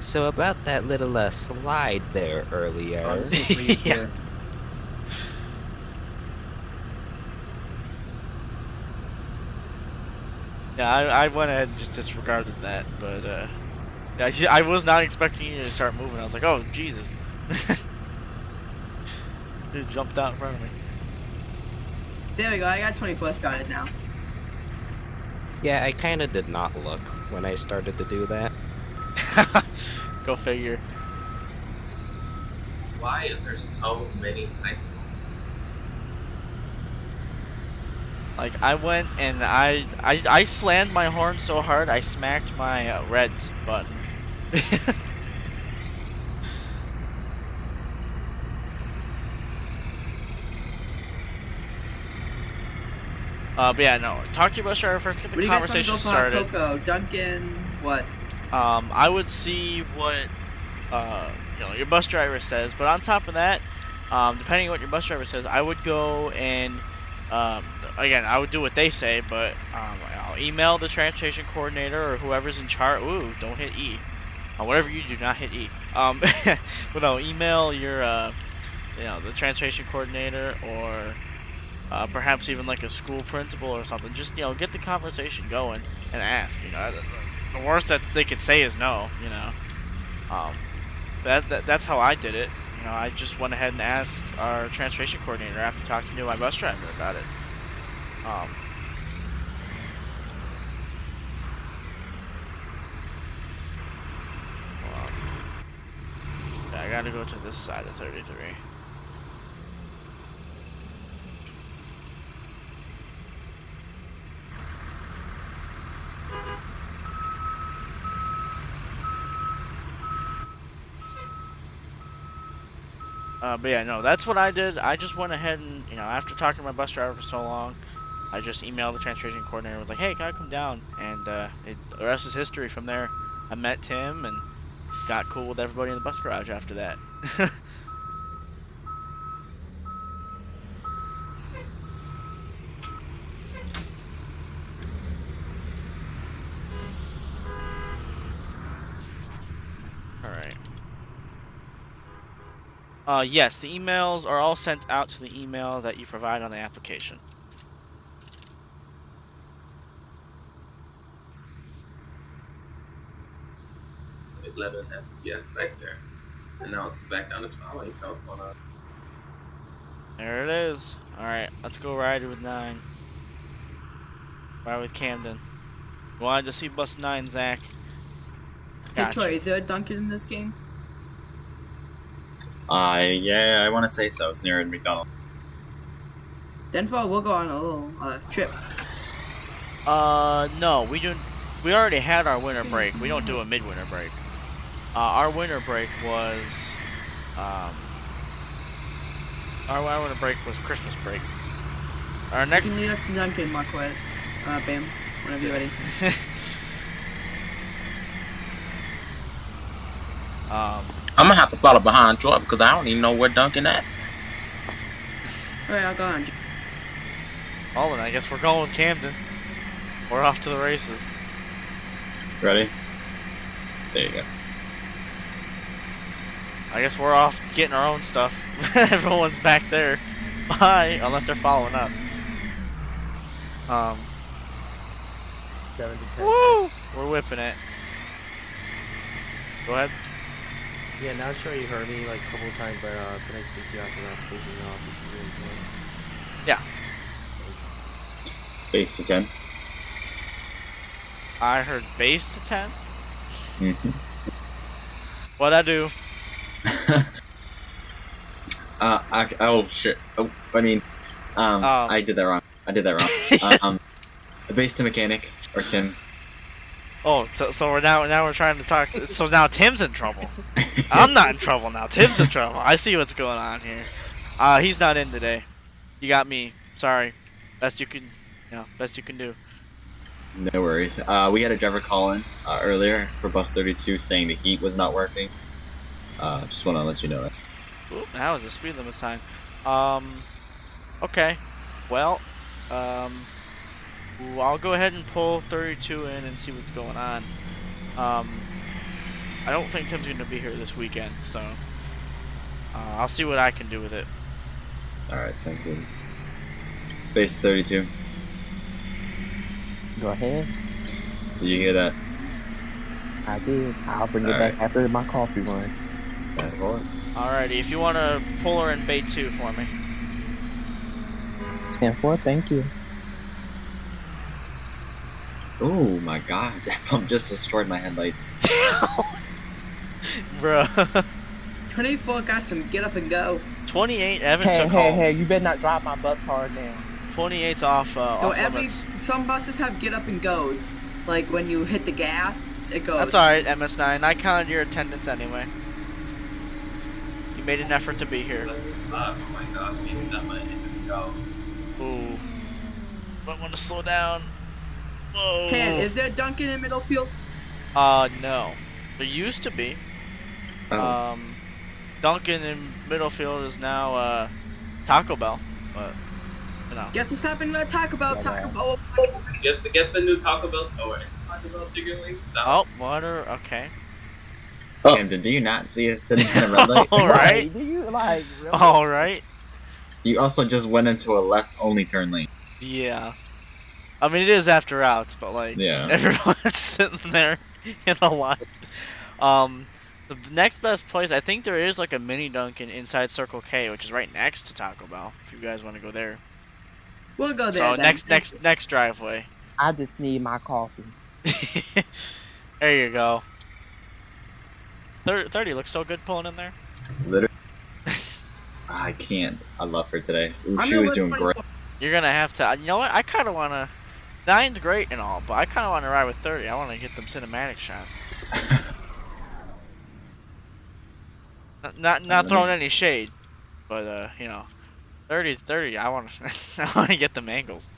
So about that little slide there earlier. Yeah. Yeah, I went ahead and just disregarded that, but yeah, I was not expecting you to start moving. I was like, oh Jesus. Dude jumped out in front of me. There we go. I got 24 started now. Yeah, I kind of did not look when I started to do that. Go figure. Why is there so many high school? Like I went and I slammed my horn so hard I smacked my reds button. But yeah, no. Talk to your bus driver first. Get the conversation started. What do you guys want to go for? Cocoa, Dunkin', what? I would see what your bus driver says, but on top of that, depending on what your bus driver says, I would go and again, I would do what they say, but I'll email the transportation coordinator or whoever's in charge. Ooh, don't hit E. Whatever you do, not hit E. But no, email your the transportation coordinator or perhaps even like a school principal or something. Just get the conversation going and ask. The worst that they could say is no. That's how I did it. I just went ahead and asked our transportation coordinator after talking to my bus driver about it. I gotta go to this side of 33. But yeah, no, that's what I did. I just went ahead and, after talking to my bus driver for so long, I just emailed the transportation coordinator and was like, hey, can I come down? And the rest is history from there. I met Tim and got cool with everybody in the bus garage after that. Yes, the emails are all sent out to the email that you provide on the application. Yes, back there. And now it's back down to 12. I don't know what's going on. There it is. Alright, let's go ride with 9. Ride with Camden. You wanted to see bus 9, Zach? Hey Troy, is there a Dunkin' in this game? Yeah, I want to say so. It's near McDonald's. Denfall, we'll go on a little trip. No, we don't. We already had our winter break. We don't do a midwinter break. Our winter break was, our winter break was Christmas break. Our next. You can lead us to Duncan, Marquette. Bam, whenever you're ready. I'm gonna have to follow behind Troy because I don't even know where Duncan at. Alright, I'll go on. Well, then I guess we're going with Camden. We're off to the races. Ready? There you go. I guess we're off getting our own stuff. Everyone's back there. Bye, unless they're following us. 7 to 10. Woo! We're whipping it. Go ahead. Yeah, now sure you heard me like a couple of times, but can I speak to you after that? Please, you know, this is really fun. Yeah. Thanks. Base to 10. I heard base to 10. Mm-hmm. What'd I do? Oh shit. Oh, I mean, I did that wrong. Base to mechanic or Tim. Oh, so we're now we're trying to talk. So now Tim's in trouble. I'm not in trouble now. Tim's in trouble. I see what's going on here. He's not in today. You got me. Sorry. Best you can do. No worries. We had a driver call in earlier for bus 32 saying the heat was not working. Just want to let you know that. Oop, that was a speed limit sign. Okay. Well, I'll go ahead and pull 32 in and see what's going on. I don't think Tim's going to be here this weekend, so I'll see what I can do with it. Alright, sounds good. Base 32. Go ahead. Did you hear that? I did. I'll bring it back after my coffee run. That's all. Alrighty, if you want to pull her in bay 2 for me. Stand for it, thank you. Oh my god, that pump just destroyed my headlight. Bruh. 24 got some get up and go. 28, Evan Hey, took home. hey, you better not drive my bus hard now. 28's off, off limits. Some buses have get up and goes. Like when you hit the gas, it goes. That's alright, MS9. I counted your attendance anyway. You made an effort to be here. Oh my gosh, he's not letting this go. Ooh. Might want to slow down. Whoa. Pan, is there Duncan in Middlefield? No. There used to be. Oh. Duncan in Middlefield is now, Taco Bell. But, you know. Guess what's happening at Taco Bell? Taco Bell. Get the new Taco Bell. Oh, it's Taco Bell chicken wings. Oh, water. Okay. Camden, do you not see us sitting in a red light? Alright. Do you, like, really? Alright. You also just went into a left-only turn lane. Yeah. I mean, it is after hours, but, like, Yeah. everyone's sitting there in a line. The next best place, I think there is, like, a mini Dunkin' inside Circle K, which is right next to Taco Bell, if you guys want to go there. We'll go there. So, then. next driveway. I just need my coffee. There you go. 30 looks so good pulling in there. Literally. I can't. I love her today. Ooh, I'm she gonna was work doing 24. great. You're going to have to... You know what? I kind of want to... 9's great and all, but I kind of want to ride with 30. I want to get them cinematic shots. Not throwing any shade, but you know, 30's 30. I want to get them angles.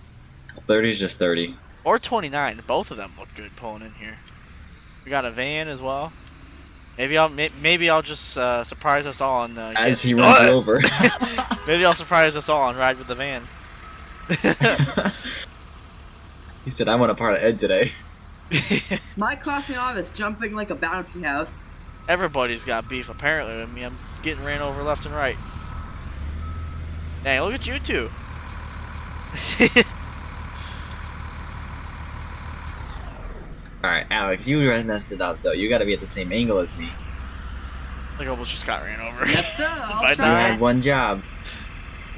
30's just 30. Or 29. Both of them look good pulling in here. We got a van as well. Maybe I'll just surprise us all and as he runs you over. Maybe I'll surprise us all and ride with the van. He said, "I want a part of Ed today." My crossing off is jumping like a bouncy house. Everybody's got beef apparently with me. I'm getting ran over left and right. Dang, look at you two. Alright, Alex, you messed it up though. You gotta be at the same angle as me. Like I almost just got ran over. Yes, sir. I'll By You try. had one job.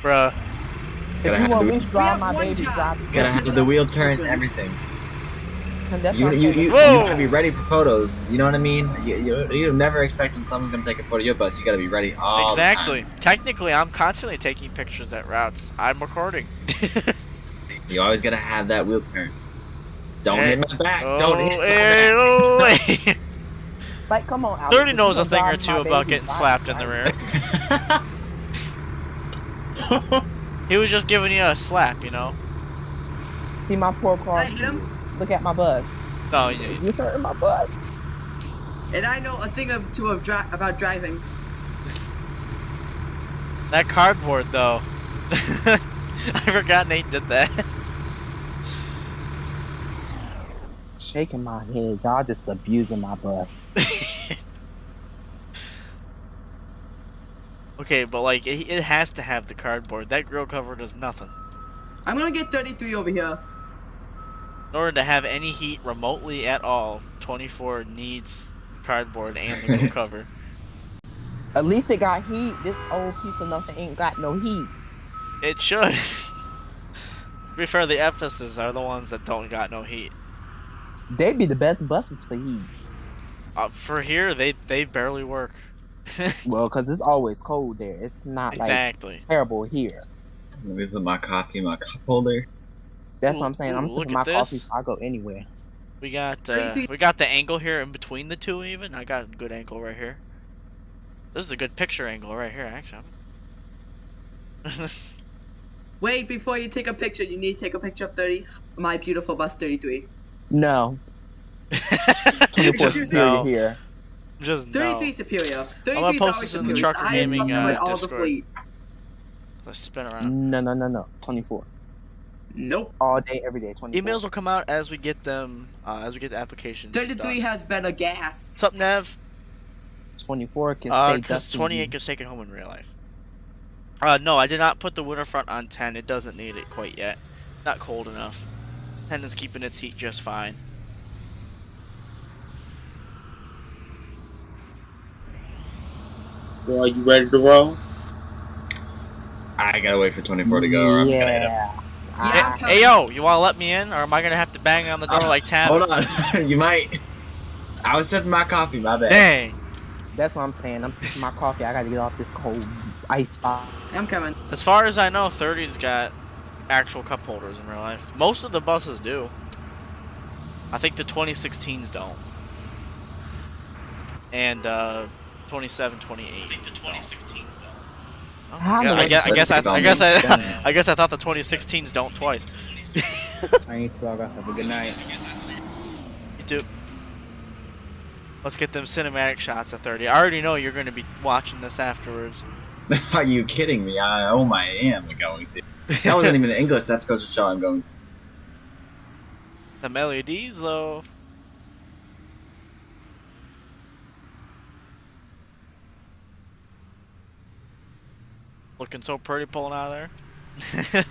Bruh. If you want me to drive my baby, drive Gotta have the wheel turn and everything. And that's You what I'm you saying. you, Whoa! you gotta be ready for photos. You know what I mean? You're never expecting someone's gonna take a photo of your bus. You gotta be ready all Exactly. the time. Technically, I'm constantly taking pictures at routes. I'm recording. You always gotta have that wheel turn. Don't Hey. hit my back. Oh, Don't hit my hey, back. oh, hey. Like, come on, Alex. 30 if knows you a gonna thing or drive two my about baby, getting drive slapped in the rear. He was just giving you a slap, you know? See my poor car. Look at my bus. No, You hurt my bus. And I know a thing or two about driving. that cardboard, though. I forgot Nate did that. Shaking my head. Y'all just abusing my bus. Okay, but like, it has to have the cardboard. That grill cover does nothing. I'm gonna get 33 over here. In order to have any heat remotely at all, 24 needs cardboard and the grill cover. At least it got heat. This old piece of nothing ain't got no heat. It should. To be fair, the Ephesus are the ones that don't got no heat. They be the best buses for heat. For here, they barely work. Well, because it's always cold there. It's not exactly like terrible here. Let me put my coffee in my cup holder. That's what I'm saying. I'm Ooh, sipping look my at coffee this. before I go anywhere. We got the angle here in between the two. Even I got a good angle right here. This is a good picture angle right here, actually. Wait, before you take a picture, you need to take a picture of 30. My beautiful bus 33. No. 24 Just superior no. here. Just 33 no. superior. 33 I'm gonna is post always this in the superior. Trucker The highest Gaming bus number in all the Discord. fleet. Let's spin around. No. 24. Nope. All day, every day. 24. Emails will come out as we get them, as we get the applications 33 done. has better gas. What's up, Nev? 24 can stay Because dusty. 28 gets taken home in real life. No, I did not put the winter front on 10. It doesn't need it quite yet. Not cold enough. 10 is keeping its heat just fine. So are you ready to roll? I gotta wait for 24 to go, or I'm gonna hit him. Hey, yo, you wanna let me in, or am I gonna have to bang on the door like Tavis? Hold on, you might. I was sipping my coffee, my bad. Dang. That's what I'm saying. I'm sipping my coffee. I gotta get off this cold ice box. I'm coming. As far as I know, 30's got actual cup holders in real life. Most of the buses do. I think the 2016s don't. And 27, 28. I think the 2016s don't. I guess I thought the 2016s don't twice. I need to log off. Have a good night. You too. Let's get them cinematic shots of 30. I already know you're going to be watching this afterwards. Are you kidding me? I am going to. That wasn't even English. That's goes to show I'm going. The LEDs, though. Looking so pretty pulling out of there.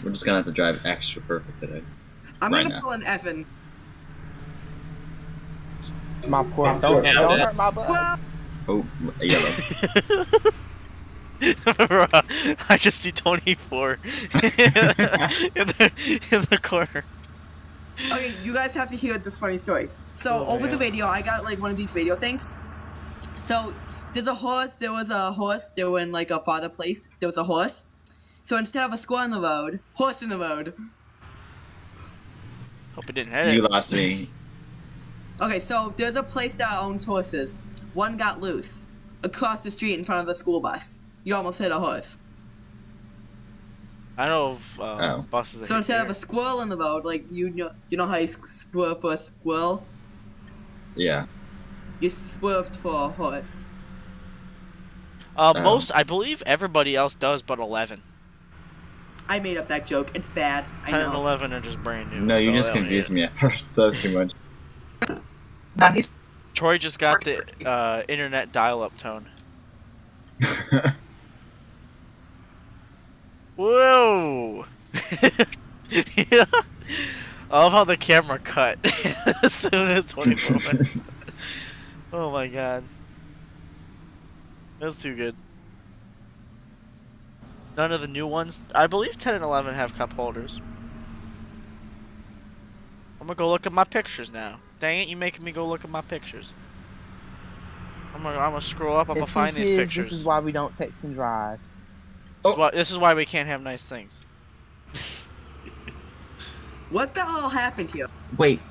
We're just gonna have to drive extra perfect today. I'm right gonna now. pull an Evan. My poor don't hurt my butt. Oh, yellow. I just see 24 in the corner. Okay, you guys have to hear this funny story. So over the radio, I got like one of these radio things. So there was a horse, they were in like a farther place, there was a horse. So instead of a squirrel in the road, horse in the road. Hope it didn't hit it. You lost me. Okay, so there's a place that owns horses. One got loose across the street in front of the school bus. You almost hit a horse. I know of buses that So hit instead of there. a squirrel in the road, like you know how you swerve for a squirrel? Yeah. You swerved for a horse. I believe everybody else does but 11. I made up that joke. It's bad. 10 I and know. 11 are just brand new. No, you so just they don't confused need me at first. That was too much. it. Troy just got the internet dial-up tone. Whoa! Yeah. I love how the camera cut as soon as 24 went. Oh my god. That's too good. None of the new ones. I believe 10 and 11 have cup holders. I'm gonna go look at my pictures now. Dang it, you making me go look at my pictures. I'm gonna scroll up. I'm gonna And see, find these kids, pictures. this is why we don't text and drive. This is why we can't have nice things. What the hell happened here? Wait.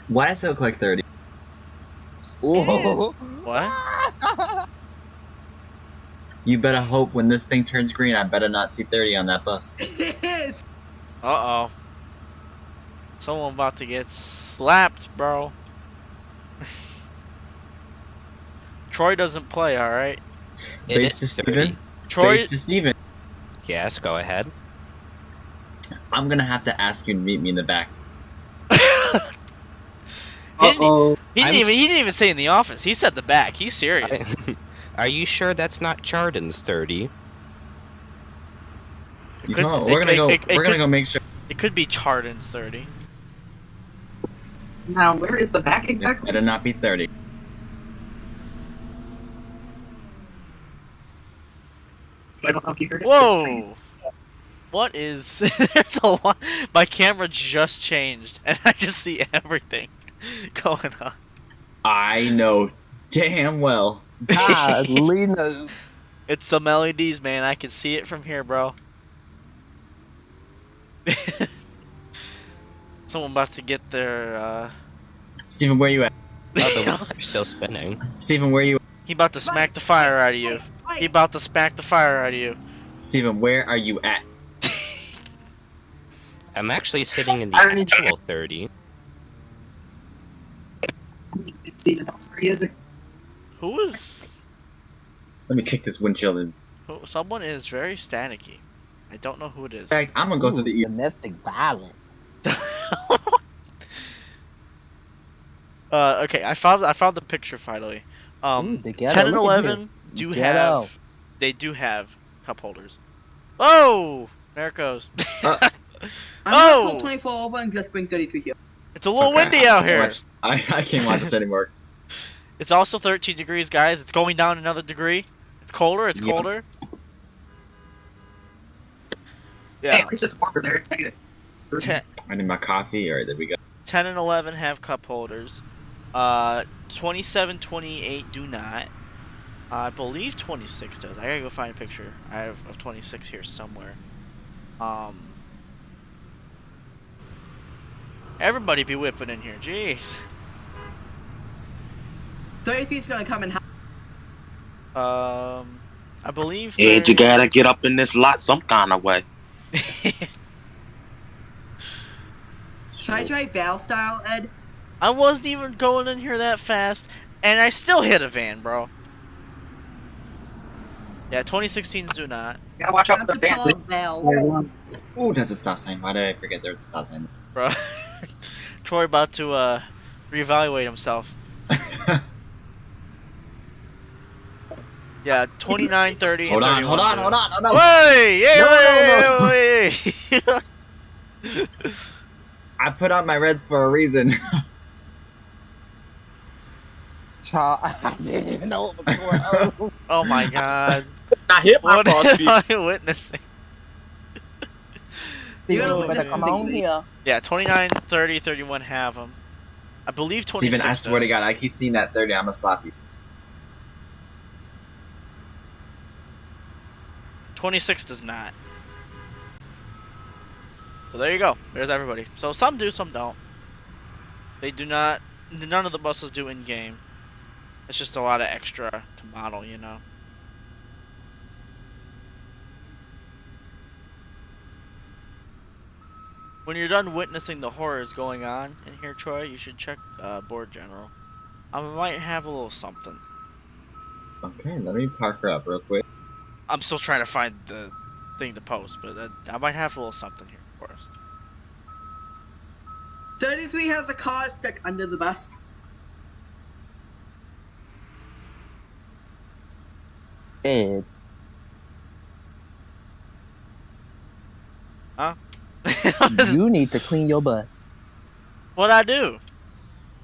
Why does it look like 30? Ooh. What? You better hope when this thing turns green, I better not see 30 on that bus. Uh-oh. Someone about to get slapped, bro. Troy doesn't play, alright? It is 30. Troy... Face to Steven. Yes, go ahead. I'm gonna have to ask you to meet me in the back. He didn't even say in the office. He said the back. He's serious. Are you sure that's not Chardon's 30? We're gonna go make sure. It could be Chardon's 30. Now, where is the back exactly? It better not be 30. So I don't know if you heard it. Whoa! What is... There's a lot... My camera just changed, and I just see everything going on. I know damn well. Golly, no. It's some LEDs, man. I can see it from here, bro. Someone about to get their, Steven, where you at? Oh, the wheels are still spinning. Steven, where you at? He about to smack the fire out of you. He about to smack the fire out of you. Steven, where are you at? I'm actually sitting in the actual 30. Steven knows where he is. Who is... Let me kick this windshield in. Someone is very staticky. I don't know who it is. In fact, I'm gonna go through the... Domestic violence. Okay, I found the picture finally. The ghetto. 10 and Look at 11 this. do Ghetto. have... They do have cup holders. Oh! There it goes. I'm gonna pull 24 over and just bring 33 here. It's a little windy out here. I can't watch this anymore. It's also 13 degrees, guys. It's going down another degree. It's colder. It's colder. Yeah. Hey, at least it's warmer there. It's negative. 10, I need my coffee. All right, there we go. 10 and 11 have cup holders. 27, 28 do not. I believe 26 does. I gotta go find a picture. I have of 26 here somewhere. Everybody be whipping in here. Jeez. 33 is gonna come in hot. I believe. Ed, you gotta get up in this lot some kind of way. Should I try valve style, Ed? I wasn't even going in here that fast, and I still hit a van, bro. Yeah, 2016s do not. You gotta watch out for the van. Ooh, that's a stop sign. Why did I forget there's a stop sign? Bro. Troy about to reevaluate himself. Yeah, 29, 30, Hold and on, 31. hold on. Wait! No. Wait! I put on my red for a reason. Child, I didn't even know what was going on. Oh my god. I hit my What am I witnessing? You better come on here. Yeah, 29, 30, 31 have them. I believe 26 Steven, I swear to God, I keep seeing that 30. I'm gonna slap you. 26 does not. So there you go. There's everybody. So some do, some don't. They do not. None of the buses do in game. It's just a lot of extra to model, you know. When you're done witnessing the horrors going on in here, Troy, you should check Board General. I might have a little something. Okay, let me park her up real quick. I'm still trying to find the thing to post, but I might have a little something here for us. 33 has a car stuck under the bus. Ed. Huh? You need to clean your bus. What'd I do?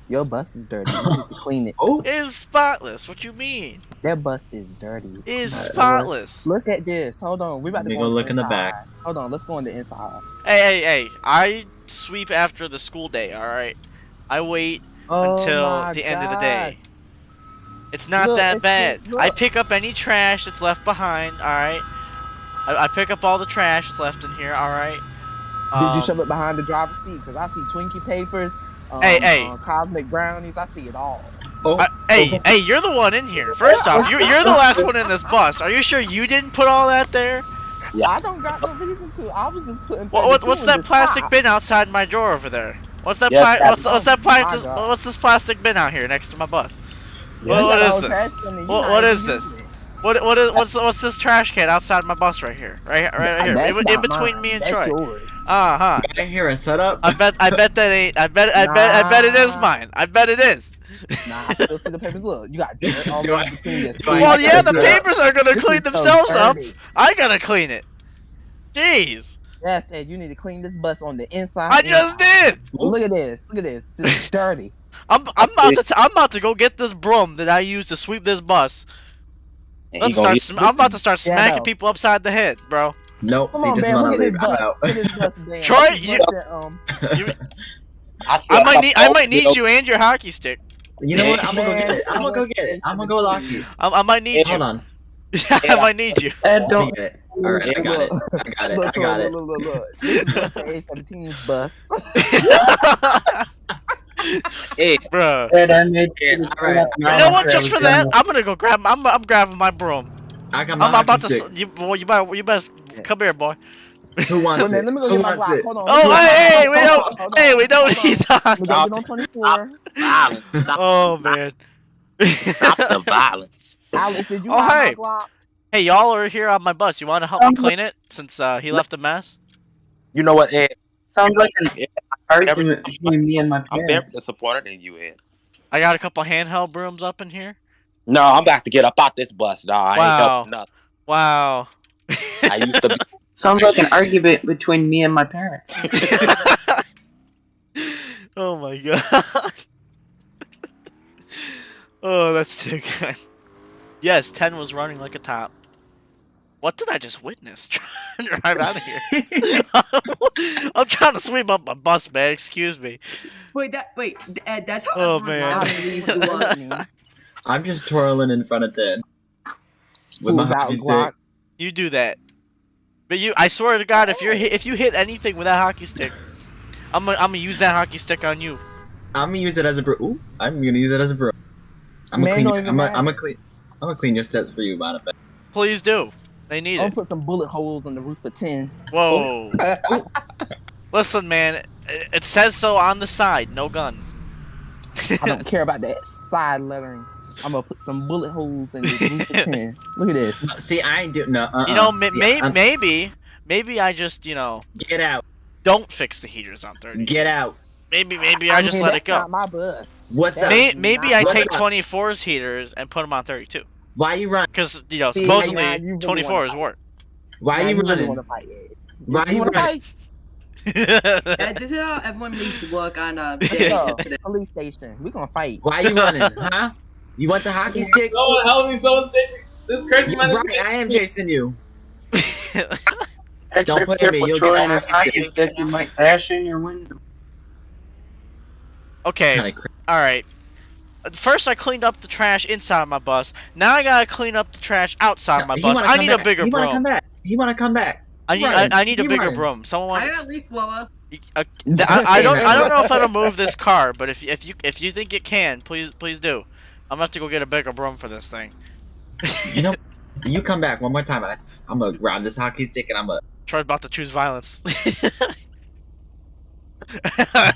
Your bus is dirty. You need to clean it. It's spotless. What you mean? That bus is dirty. It's spotless. Look at this. Hold on. We about to Let me go go on look in the inside. back. Hold on. Let's go on the inside. Hey. I sweep after the school day, alright? I wait Oh until my the end of the God. day. It's not Look, that it's bad. look. I pick up any trash that's left behind. All right. I pick up all the trash that's left in here. All right. Did you shove it behind the driver's seat? Because I see Twinkie papers, Hey. cosmic brownies. I see it all. Hey, you're the one in here. First off, you're the last one in this bus. Are you sure you didn't put all that there? Yeah, I don't got no reason to. I was just putting. What's that plastic bin outside my drawer over there? What's that? What's this plastic bin out here next to my bus? What is this? What is this? What's this trash can outside my bus right here? Right here, in between me and Troy. I hear a setup. I bet that ain't. I bet it is mine. I bet it is. Nah, I still see the papers. Look, you got dirt all in between this. Well, yeah, the papers are gonna clean themselves up. I gotta clean it. Jeez. Yes, Ed, you need to clean this bus on the inside. I just did. Look at this. This is dirty. I'm about to go get this broom that I use to sweep this bus. I'm about to start smacking people upside the head, bro. Nope. Come on, man. Look at this bus. Look at this bus, man. Troy, I might need you and your hockey stick. You know what? I'm gonna go get it. I'm gonna go lock you. I might need you. Hold on. I might need you. Don't. Alright, I got it. Look. This is just the A-17's bus. Hey, bro. You know what? Just for that, I'm gonna go grab. I'm grabbing my broom. I got my I'm about to. stick. You better come here, boy. Who wants it? Let me go get my Glock. Hold on. We don't need to. We got it on 24. Violence. Oh man. Stop the violence. Alex, did you Oh, buy hey. my Glock? Hey, y'all are here on my bus. You want to help me clean it since he left a mess? You know what, Ed? Sounds like an argument between me and my I'm very parents. disappointed in you, Ed. I got a couple handheld brooms up in here. No, I'm about to get up out this bus, dog. I ain't helping nothing. Wow. I used to be. Sounds like an argument between me and my parents. Oh my god. Oh, that's too good. Yes, 10 was running like a top. What did I just witness? Trying to drive out of here. I'm trying to sweep up my bus, man. Excuse me. Wait, Ed, that's how. Oh man. I'm just twirling in front of 10. With my hockey stick. You do that. But I swear to God, if you hit anything with that hockey stick, I'm gonna use that hockey stick on you. I'm gonna use it as a broom. Ooh, I'm gonna use it as a broom. I'm gonna clean your steps for you, matter of fact. Please do. They need I'm it. gonna put some bullet holes on the roof of 10. Whoa. Listen, man. It says so on the side. No guns. I don't care about that side lettering. I'm gonna put some bullet holes in the roof of 10. Look at this. See, I ain't do no. You know, maybe I just get out. Don't fix the heaters on 30. Get out. Maybe I just let it go. Not my bus. What's up? Maybe I take 24's heaters and put them on 32. Why you run? Because supposedly 24's work. Why you running? Why you running? This is how everyone leaves to work on a police station. We gonna fight. Why you running? Huh? You want the hockey stick? Someone help me! Someone's chasing. This crazy man is right, I am chasing you. Don't put me. You'll Troy get and his hockey stick. You might dash in your window. Okay. All right. First, I cleaned up the trash inside my bus. Now I gotta clean up the trash outside my bus. I need a bigger broom. He wanna come back. I need a bigger broom. Someone wants. I got a leaf blower. I don't know if that'll move this car, but if you think it can, please do. I'm gonna have to go get a bigger broom for this thing. You come back one more time. I'm gonna grab this hockey stick and I'm gonna. Troy's about to choose violence.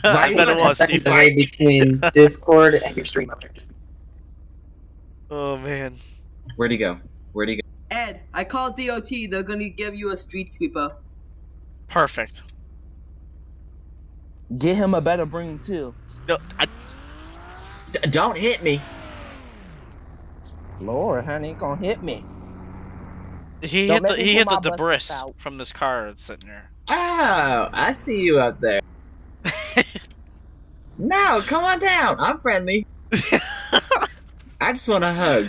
I bet it was, Steve. Between Discord and your stream object. Oh man. Where'd he go? Ed, I called DOT. They're gonna give you a street sweeper. Perfect. Get him a better broom too. No, don't hit me. Lord, honey, ain't gonna hit me. He hit the debris from this car that's sitting there. Oh, I see you up there. No, come on down. I'm friendly. I just want a hug.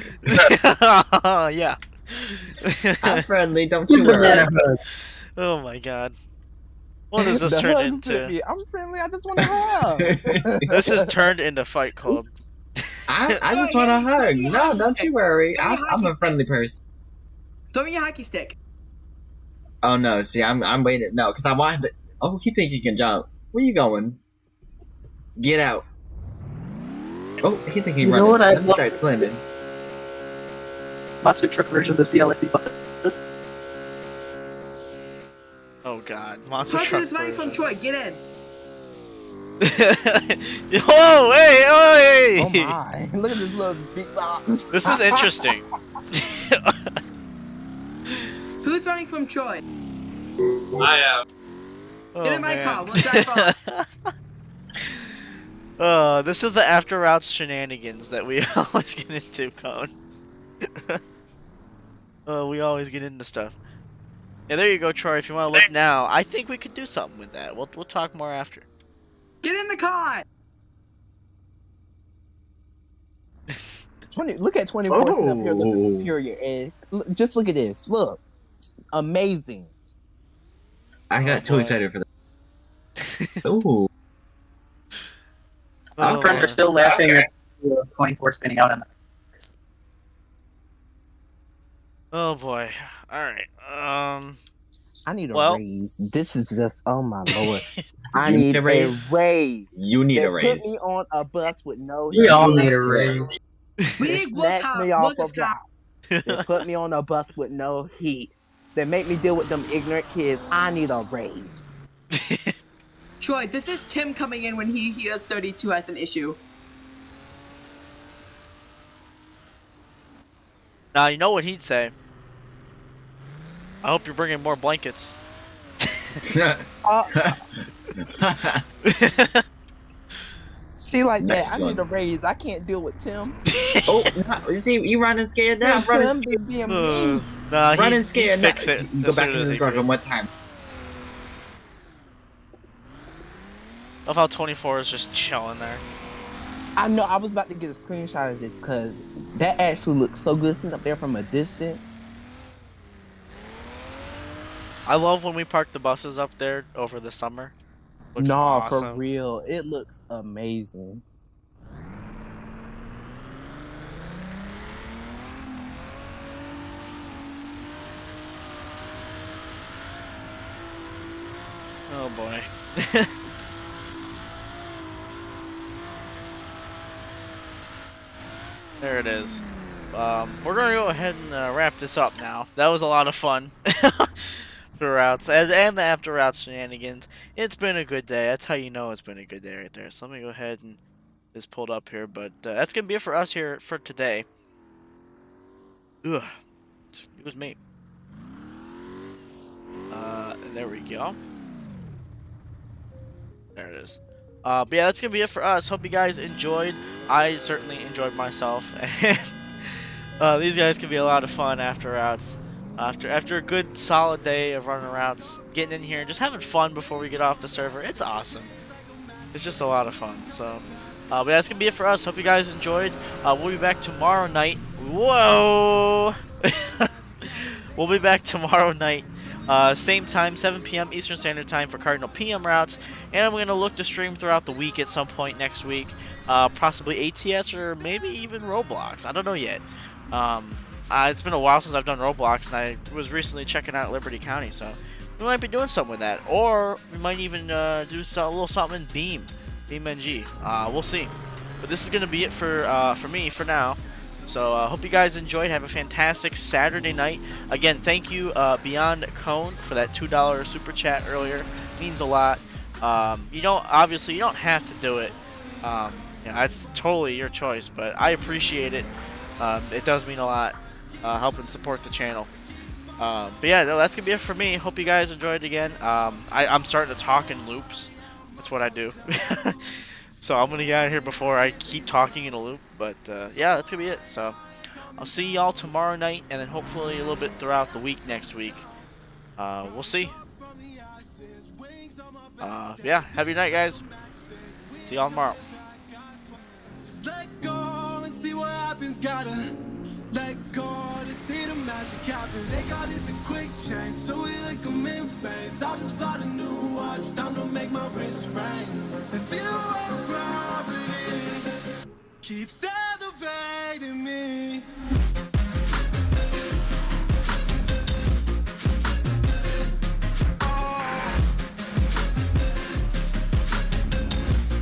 Yeah. I'm friendly. Don't you worry. Oh my god. What is this The turned hugs hit into? me. I'm friendly. I just want to hug. This is turned into Fight Club. I just want a hug. No, don't you worry. I'm a friendly person. Throw me your hockey stick. Oh no, see, I'm waiting. No, because I wanted to. Oh, he think he can jump. Where you going? Get out. Oh, he think he You know running. what I'd Let me love start slamming. Monster truck versions of CLSD buses. Oh god, monster Caution truck is running from version. Troy. Get in. Oh, hey, oh, Oh hey! my! Look at this little big box. This is interesting. Who's running from Troy? I am. Get in my car. We'll drive off. This is the after routes shenanigans that we always get into, Cone. We always get into stuff. Yeah, there you go, Troy. If you want to look now, I think we could do something with that. We'll talk more after. Get in the car. Look at 24 sitting up here looking superior, and just look at this. Look, amazing. I got too excited for that. Ooh. My friends are still laughing at 24 spinning out on the. Oh boy. Alright. I need a raise. This is just, oh my lord. I You need a raise. You need a Put raise. me on a bus with no. We all need a raise. We need snatch me off of Cop. that. They put me on a bus with no heat. They make me deal with them ignorant kids. I need a raise. Troy, this is Tim coming in when he hears 32 as an issue. Now, you know what he'd say. I hope you're bringing more blankets. See, like Next that, I one. need a raise. I can't deal with Tim. Oh, you see, you running scared now. Tim Running is scared. being mean. Nah, Running he scared. fix now. it. Go as back soon in as this he garage could. one more time. Love how 24 is just chilling there. I know. I was about to get a screenshot of this because that actually looks so good sitting up there from a distance. I love when we park the buses up there over the summer. Looks No, awesome. for real. It looks amazing. Oh boy. There it is. We're gonna go ahead and wrap this up now. That was a lot of fun. For routes and the after routes shenanigans. It's been a good day. That's how you know it's been a good day right there. So let me go ahead and just pulled up here, but that's gonna be it for us here for today. Ugh, excuse me. There we go. There it is. But yeah, that's gonna be it for us. Hope you guys enjoyed. I certainly enjoyed myself. And these guys can be a lot of fun after routes. After a good solid day of running routes, getting in here, just having fun before we get off the server. It's awesome. It's just a lot of fun. So, but that's gonna be it for us. Hope you guys enjoyed. We'll be back tomorrow night. Whoa! We'll be back tomorrow night. Same time, 7 p.m. Eastern Standard Time for Cardinal PM routes. And I'm going to look to stream throughout the week at some point next week. Possibly ATS or maybe even Roblox. I don't know yet. It's been a while since I've done Roblox, and I was recently checking out Liberty County, so we might be doing something with that. Or we might even do a little something in BeamNG. We'll see. But this is going to be it for me for now. So hope you guys enjoyed. Have a fantastic Saturday night. Again, thank you Beyond Cone for that $2 super chat earlier. Means a lot. Obviously you don't have to do it. It's totally your choice, but I appreciate it. It does mean a lot. Helping support the channel. But yeah, that's gonna be it for me. Hope you guys enjoyed again. I'm starting to talk in loops. That's what I do. So I'm gonna get out of here before I keep talking in a loop. But yeah, that's gonna be it. So I'll see y'all tomorrow night, and then hopefully a little bit throughout the week next week. We'll see. Yeah, have a good night, guys. See y'all tomorrow. Let go and see what happens. Gotta Let go to see the magic happen. They got this a quick change, so we like them in phase. I just bought a new watch, time to make my wrist ring. The zero gravity keeps elevating me.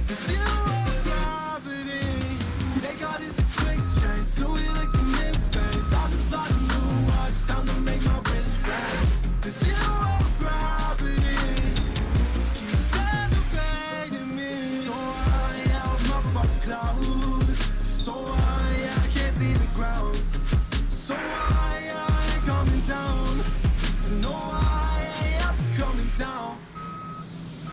The zero gravity, they got this a quick change, so we like them in phase. I just bought a new watch, time to make my wrist ring. The zero gravity keeps elevating me. So I'm up above the clouds. So I can't see the ground. So I ain't coming down. So no, I ain't ever coming down.